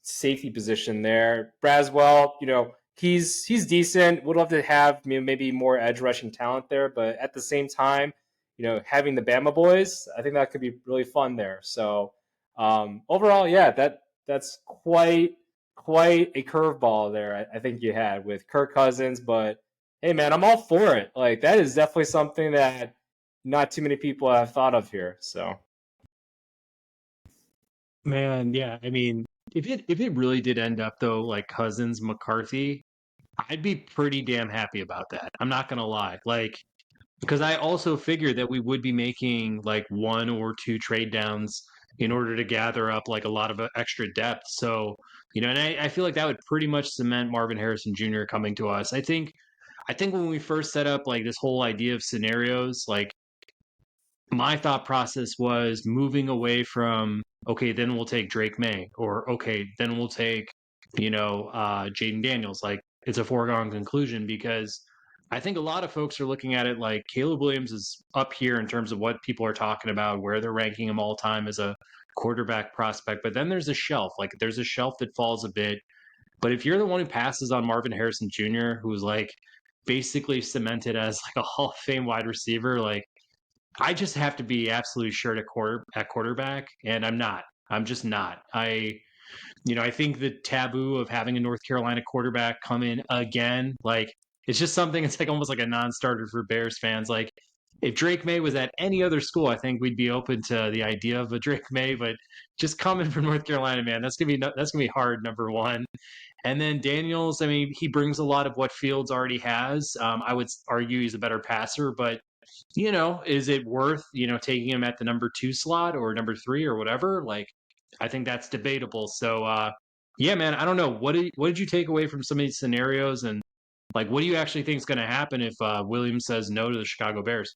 safety position there. Braswell, he's decent. Would love to have maybe more edge rushing talent there, but at the same time, having the Bama boys, I think that could be really fun there. So overall, that's quite a curveball there. I think you had with Kirk Cousins, but hey, man, I'm all for it. Like that is definitely something that not too many people have thought of here. So, Man, yeah. I mean, if it really did end up though, like Cousins McCarthy, I'd be pretty damn happy about that. I'm not gonna lie. Because I also figured that we would be making like 1 or 2 trade downs in order to gather up like a lot of extra depth. So, and I feel like that would pretty much cement Marvin Harrison Jr. coming to us. I think when we first set up like this whole idea of scenarios, like my thought process was moving away from, okay, then we'll take Drake May, or okay, then we'll take, Jaden Daniels. Like it's a foregone conclusion because I think a lot of folks are looking at it like Caleb Williams is up here in terms of what people are talking about, where they're ranking him all time as a quarterback prospect. But then there's a shelf. Like there's a shelf that falls a bit But if you're the one who passes on Marvin Harrison Jr., who's like basically cemented as like a Hall of Fame wide receiver, like I just have to be absolutely sure at quarterback, and I'm not. I'm just not. I think the taboo of having a North Carolina quarterback come in again, like it's just something. It's like almost like a non-starter for Bears fans. Like if Drake May was at any other school, I think we'd be open to the idea of a Drake May. But just coming from North Carolina, man, that's gonna be hard. Number one, and then Daniels, I mean, he brings a lot of what Fields already has. I would argue he's a better passer, but is it worth, taking him at the number 2 slot or number 3 or whatever? Like, I think that's debatable. So, yeah, man, I don't know. What did you take away from some of these scenarios, and like, what do you actually think is going to happen if Williams says no to the Chicago Bears?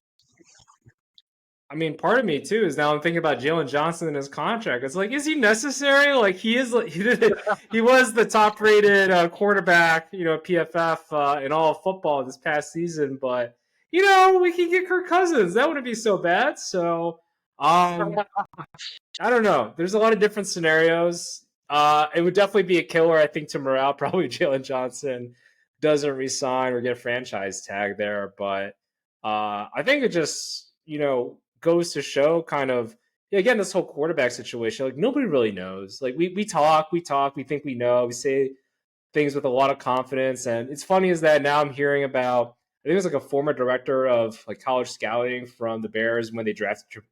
I mean, part of me too is now I'm thinking about Jalen Johnson and his contract. It's like, is he necessary? Like, he is. He was the top-rated quarterback, PFF in all of football this past season. But we can get Kirk Cousins. That wouldn't be so bad. So, I don't know. There's a lot of different scenarios. It would definitely be a killer, I think, to morale. Probably Jalen Johnson doesn't resign or get a franchise tag there. But I think it just, goes to show kind of, yeah, again, this whole quarterback situation. Like, nobody really knows. Like, we talk, we think we know. We say things with a lot of confidence. And it's funny is that now I'm hearing about, I think it was like a former director of like college scouting from the Bears when they drafted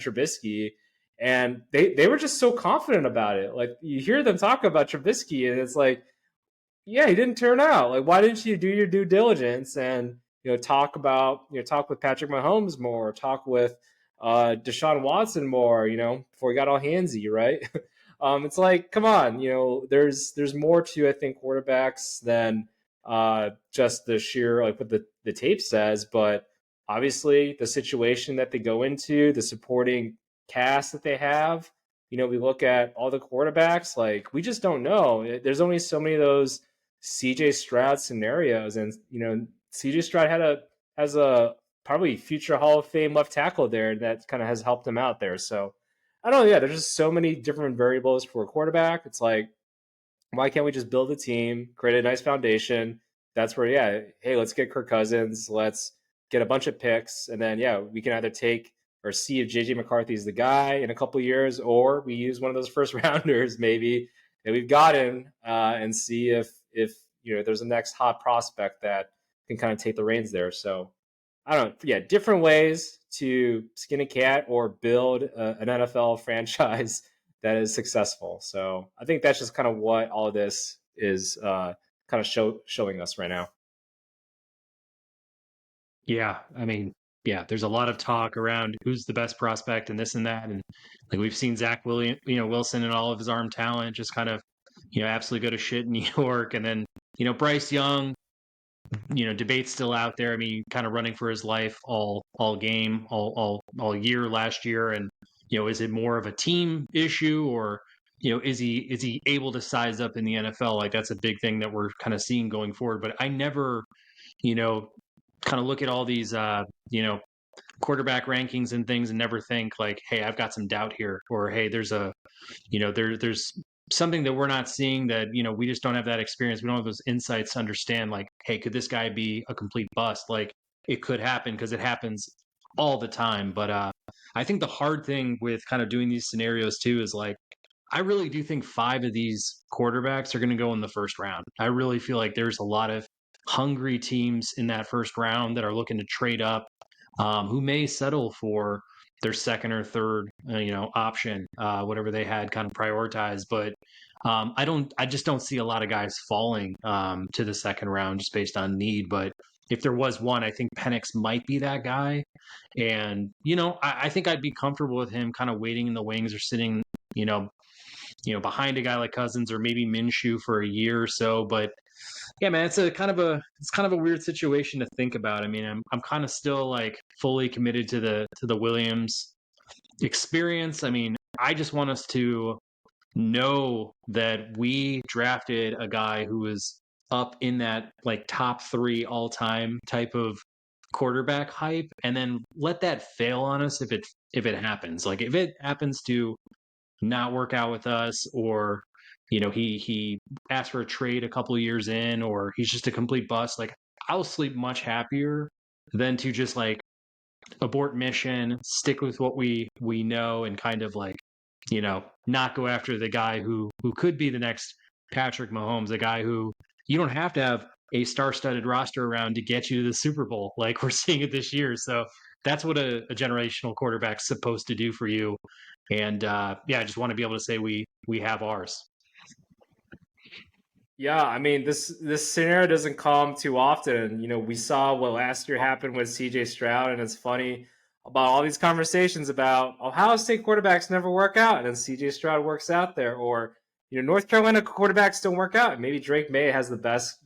Trubisky, and they were just so confident about it. Like, you hear them talk about Trubisky, and it's like, yeah, he didn't turn out. Like, why didn't you do your due diligence and talk with Patrick Mahomes more, talk with Deshaun Watson more, before he got all handsy, right? It's like, come on, there's more to, I think, quarterbacks than just the sheer like what the tape says, but obviously the situation that they go into, the supporting cast that they have. We look at all the quarterbacks, like, we just don't know. There's only so many of those CJ Stroud scenarios, and CJ Stroud has a probably future Hall of Fame left tackle there that kind of has helped him out there. So I don't know. Yeah, there's just so many different variables for a quarterback. It's like, why can't we just build a team, create a nice foundation? That's where, yeah, hey, let's get Kirk Cousins, let's get a bunch of picks, and then, yeah, we can either take or see if JJ McCarthy is the guy in a couple of years, or we use one of those first rounders maybe that we've gotten, and see if there's a next hot prospect that can kind of take the reins there. So I don't know. Yeah, different ways to skin a cat or build an NFL franchise that is successful. So I think that's just kind of what all of this is kind of showing us right now. Yeah, I mean, yeah, there's a lot of talk around who's the best prospect and this and that, and like we've seen Wilson and all of his arm talent just kind of, absolutely go to shit in New York, and then Bryce Young, debate's still out there. I mean, kind of running for his life all game, all year last year, and is it more of a team issue, or is he able to size up in the NFL? Like that's a big thing that we're kind of seeing going forward. But I never, you know, kind of look at all these, quarterback rankings and things and never think like, hey, I've got some doubt here, or hey, there's something that we're not seeing that we just don't have that experience. We don't have those insights to understand like, hey, could this guy be a complete bust? Like it could happen because it happens all the time. But I think the hard thing with kind of doing these scenarios too is like I really do think 5 of these quarterbacks are going to go in the first round. I really feel like there's a lot of hungry teams in that first round that are looking to trade up, who may settle for their second or third, option, whatever they had kind of prioritized. But I just don't see a lot of guys falling to the second round just based on need. But if there was one, I think Penix might be that guy. And, I think I'd be comfortable with him kind of waiting in the wings or sitting, behind a guy like Cousins or maybe Minshew for a year or so. But yeah, man, it's kind of a weird situation to think about. I mean, I'm kind of still like fully committed to the Williams experience. I mean, I just want us to know that we drafted a guy who was up in that like top 3 all time type of quarterback hype, and then let that fail on us if it happens. Like if it happens to not work out with us, or he asked for a trade a couple of years in, or he's just a complete bust. Like, I'll sleep much happier than to just like abort mission, stick with what we know, and kind of like, not go after the guy who could be the next Patrick Mahomes, a guy who you don't have to have a star-studded roster around to get you to the Super Bowl, like we're seeing it this year. So that's what a generational quarterback's supposed to do for you. And yeah, I just want to be able to say we have ours. Yeah, I mean this scenario doesn't come too often. We saw what last year happened with CJ Stroud, and it's funny about all these conversations about Ohio State quarterbacks never work out, and then CJ Stroud works out there, or North Carolina quarterbacks don't work out. And maybe Drake May has the best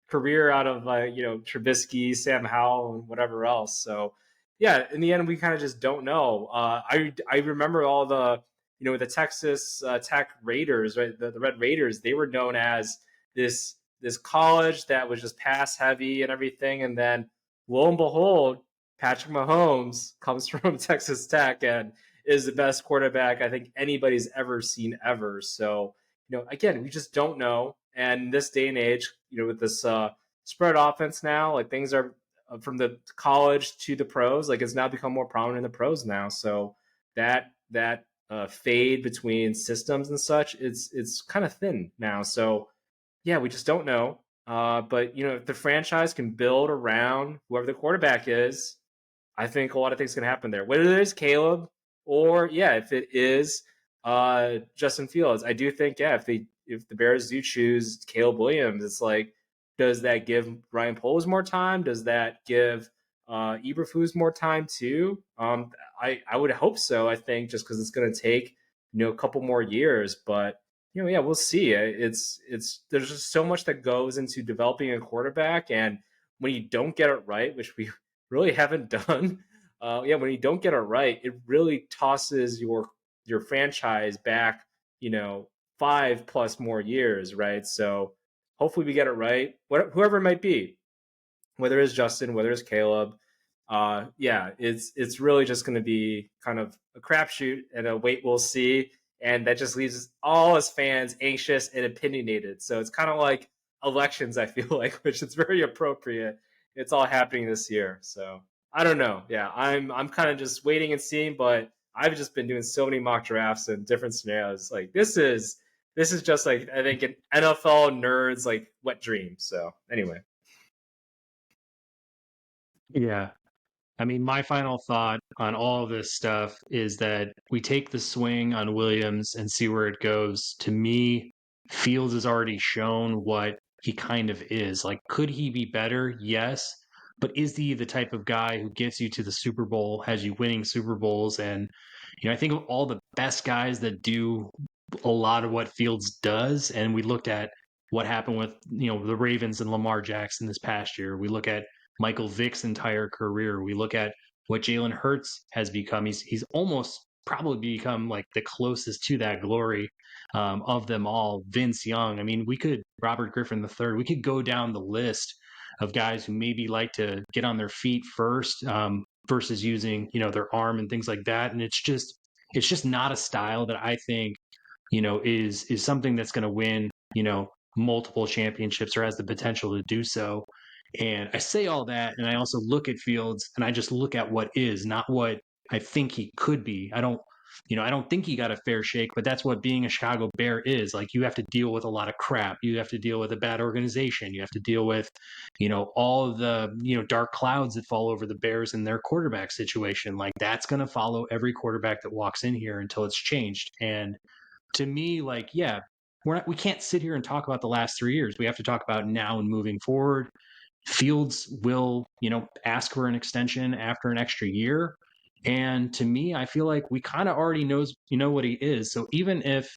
career out of Trubisky, Sam Howell, and whatever else. So yeah, in the end, we kind of just don't know. I remember all the the Texas Tech Raiders, right? The Red Raiders, they were known as this college that was just pass heavy and everything. And then lo and behold, Patrick Mahomes comes from Texas Tech and is the best quarterback I think anybody's ever seen ever. So, again, we just don't know. And in this day and age, with this spread offense now, like things are from the college to the pros, like it's now become more prominent in the pros now. So that fade between systems and such, it's kind of thin now. So yeah, we just don't know. But if the franchise can build around whoever the quarterback is, I think a lot of things can happen there. Whether it is Caleb or if it is Justin Fields, I do think if the Bears do choose Caleb Williams, it's like, does that give Ryan Poles more time? Does that give Eberflus more time too? I would hope so. I think just because it's going to take a couple more years, but we'll see. It's there's just so much that goes into developing a quarterback, and when you don't get it right, which we really haven't done, when you don't get it right, it really tosses your franchise back 5+ more years, right? So hopefully we get it right. Whoever it might be, whether it's Justin, whether it's Caleb, it's really just going to be kind of a crapshoot and a wait, we'll see, and that just leaves all us fans anxious and opinionated. So it's kind of like elections, I feel like, which is very appropriate. It's all happening this year, so I don't know. Yeah, I'm kind of just waiting and seeing, but I've just been doing so many mock drafts and different scenarios. Like this is just like, I think, an NFL nerds like wet dream. So anyway. Yeah. I mean, my final thought on all of this stuff is that we take the swing on Williams and see where it goes. To me, Fields has already shown what he kind of is. Like, could he be better? Yes. But is he the type of guy who gets you to the Super Bowl, has you winning Super Bowls? And, I think of all the best guys that do a lot of what Fields does. And we looked at what happened with, the Ravens and Lamar Jackson this past year. We look at Michael Vick's entire career. We look at what Jalen Hurts has become. He's almost probably become like the closest to that glory of them all. Vince Young. I mean, Robert Griffin III. We could go down the list of guys who maybe like to get on their feet first versus using their arm and things like that. And it's just not a style that I think is something that's going to win multiple championships or has the potential to do so. And I say all that, and I also look at Fields, and I just look at what is, not what I think he could be. I don't think he got a fair shake, but that's what being a Chicago Bear is. Like, you have to deal with a lot of crap. You have to deal with a bad organization. You have to deal with, all of the, dark clouds that fall over the Bears and their quarterback situation. Like, that's going to follow every quarterback that walks in here until it's changed. And to me, like, yeah, we can't sit here and talk about the last 3 years. We have to talk about now and moving forward. Fields will, ask for an extension after an extra year. And to me, I feel like we kind of already know what he is. So even if,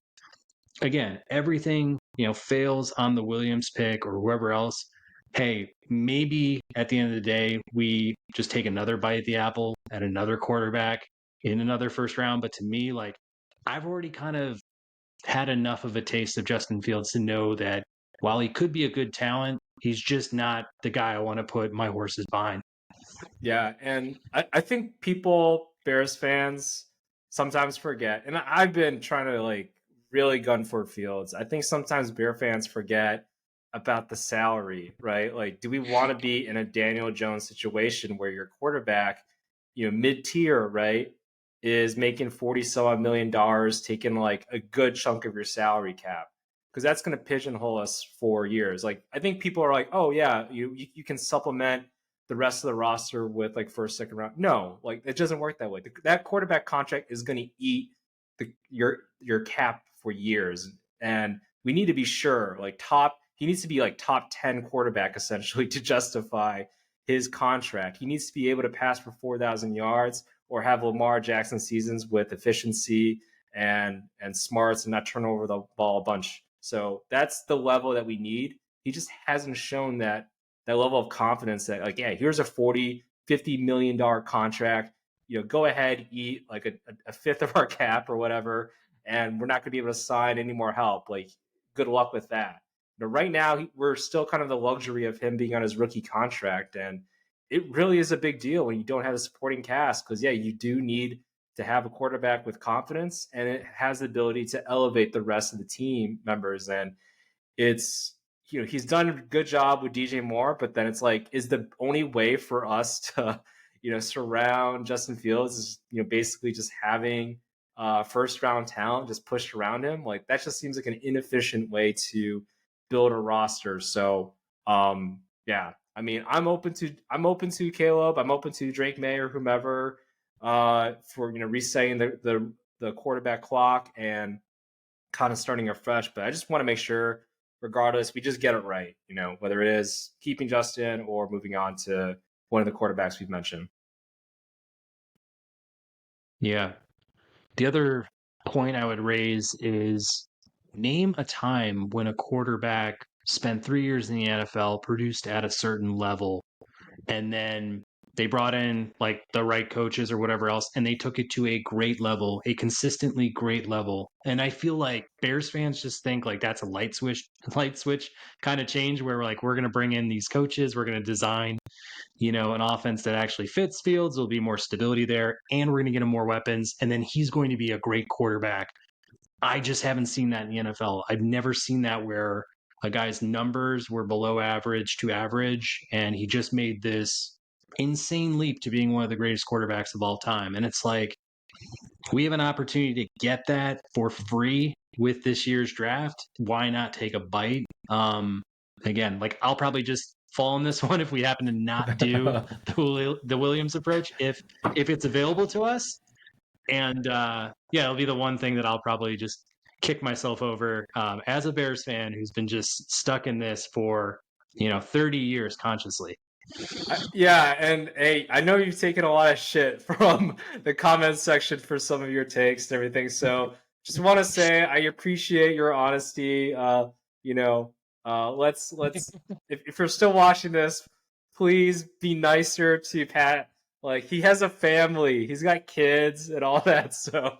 again, everything, fails on the Williams pick or whoever else, hey, maybe at the end of the day, we just take another bite at the apple at another quarterback in another first round. But to me, like, I've already kind of had enough of a taste of Justin Fields to know that while he could be a good talent, he's just not the guy I want to put my horses behind. Yeah, and I think people, Bears fans, sometimes forget, and I've been trying to like really gun for Fields. I think sometimes Bear fans forget about the salary, right? Like, do we want to be in a Daniel Jones situation where your quarterback, mid tier, right, is making 40 some odd $1 million, taking like a good chunk of your salary cap? Because that's going to pigeonhole us for years. Like, I think people are like, oh yeah, you can supplement the rest of the roster with like first, second round. No, like it doesn't work that way. That quarterback contract is going to eat your cap for years, and we need to be sure like he needs to be like top 10 quarterback essentially to justify his contract. He needs to be able to pass for 4,000 yards or have Lamar Jackson seasons with efficiency and smarts and not turn over the ball a bunch. So that's the level that we need. He just hasn't shown that level of confidence that like, yeah, here's a 40-50 million contract. Go ahead, eat like a fifth of our cap or whatever, and we're not going to be able to sign any more help. Like, good luck with that. Right now, we're still kind of the luxury of him being on his rookie contract, and it really is a big deal when you don't have a supporting cast because, yeah, you do need to have a quarterback with confidence, and it has the ability to elevate the rest of the team members. And it's he's done a good job with DJ Moore, but then it's like, is the only way for us to surround Justin Fields is basically just having first round talent just pushed around him? Like, that just seems like an inefficient way to build a roster. So yeah, I mean, I'm open to Caleb, I'm open to Drake May or whomever for resetting the quarterback clock and kind of starting afresh. But I just want to make sure, regardless, we just get it right, whether it is keeping Justin or moving on to one of the quarterbacks we've mentioned. Yeah. The other point I would raise is name a time when a quarterback spent 3 years in the NFL, produced at a certain level, and then they brought in like the right coaches or whatever else, and they took it to a great level, a consistently great level. And I feel like Bears fans just think like that's a light switch kind of change where we're going to bring in these coaches, we're going to design an offense that actually fits Fields. There'll be more stability there, and we're going to get him more weapons, and then he's going to be a great quarterback. I just haven't seen that in the NFL. I've never seen that where a guy's numbers were below average to average, and he just made this insane leap to being one of the greatest quarterbacks of all time. And it's like, we have an opportunity to get that for free with this year's draft. Why not take a bite? Again, like, I'll probably just fall on this one if we happen to not do the Williams approach if it's available to us. And yeah, it'll be the one thing that I'll probably just kick myself over as a Bears fan who's been just stuck in this for 30 years consciously. Yeah, and hey, I know you've taken a lot of shit from the comments section for some of your takes and everything. So just want to say I appreciate your honesty. Let's if you're still watching this, please be nicer to Pat. Like, he has a family, he's got kids and all that. So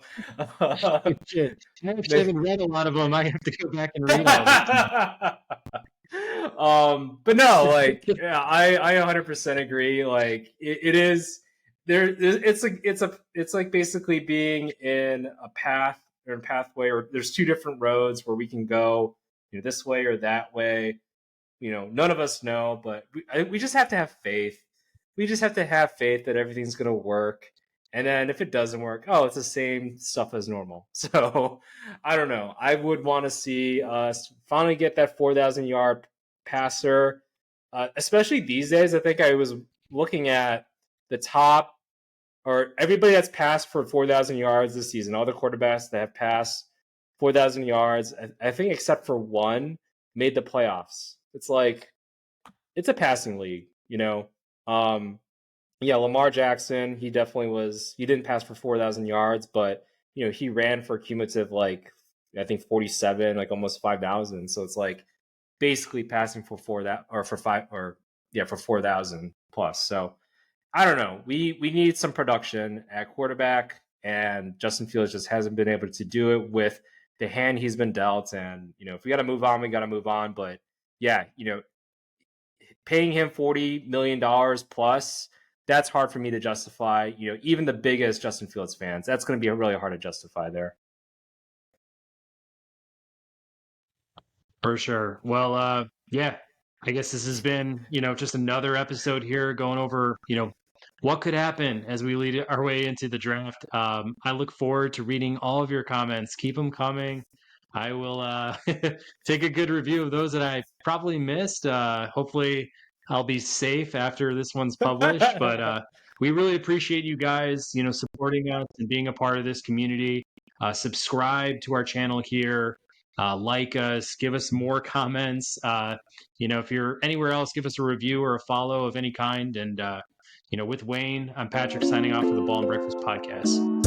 Shit. I actually haven't read a lot of them. I have to go back and read all of them. But no, like, yeah, I 100% agree. Like, it is there. It's like basically being in a path or a pathway, or there's two different roads where we can go, this way or that way. None of us know, but we just have to have faith. We just have to have faith that everything's going to work. And then if it doesn't work, oh, it's the same stuff as normal. So I don't know. I would want to see us finally get that 4,000 yard passer, especially these days. I think I was looking at the top, or everybody that's passed for 4,000 yards this season, all the quarterbacks that have passed 4,000 yards, I think except for one, made the playoffs. It's like, it's a passing league, yeah, Lamar Jackson, he didn't pass for 4,000 yards, but he ran for cumulative, like, I think 47, like almost 5,000. So it's like basically passing for 4,000 plus. So I don't know. We need some production at quarterback, and Justin Fields just hasn't been able to do it with the hand he's been dealt. And if we got to move on, we got to move on. But yeah, paying him $40 million plus, that's hard for me to justify. Even the biggest Justin Fields fans, that's going to be really hard to justify there. For sure. Well, yeah, I guess this has been, just another episode here going over, what could happen as we lead our way into the draft. I look forward to reading all of your comments. Keep them coming. I will take a good review of those that I probably missed. Hopefully, I'll be safe after this one's published. But we really appreciate you guys, supporting us and being a part of this community. Subscribe to our channel here. Like us, give us more comments. If you're anywhere else, give us a review or a follow of any kind. And with Wayne, I'm Patrick signing off for the Ball and Breakfast podcast.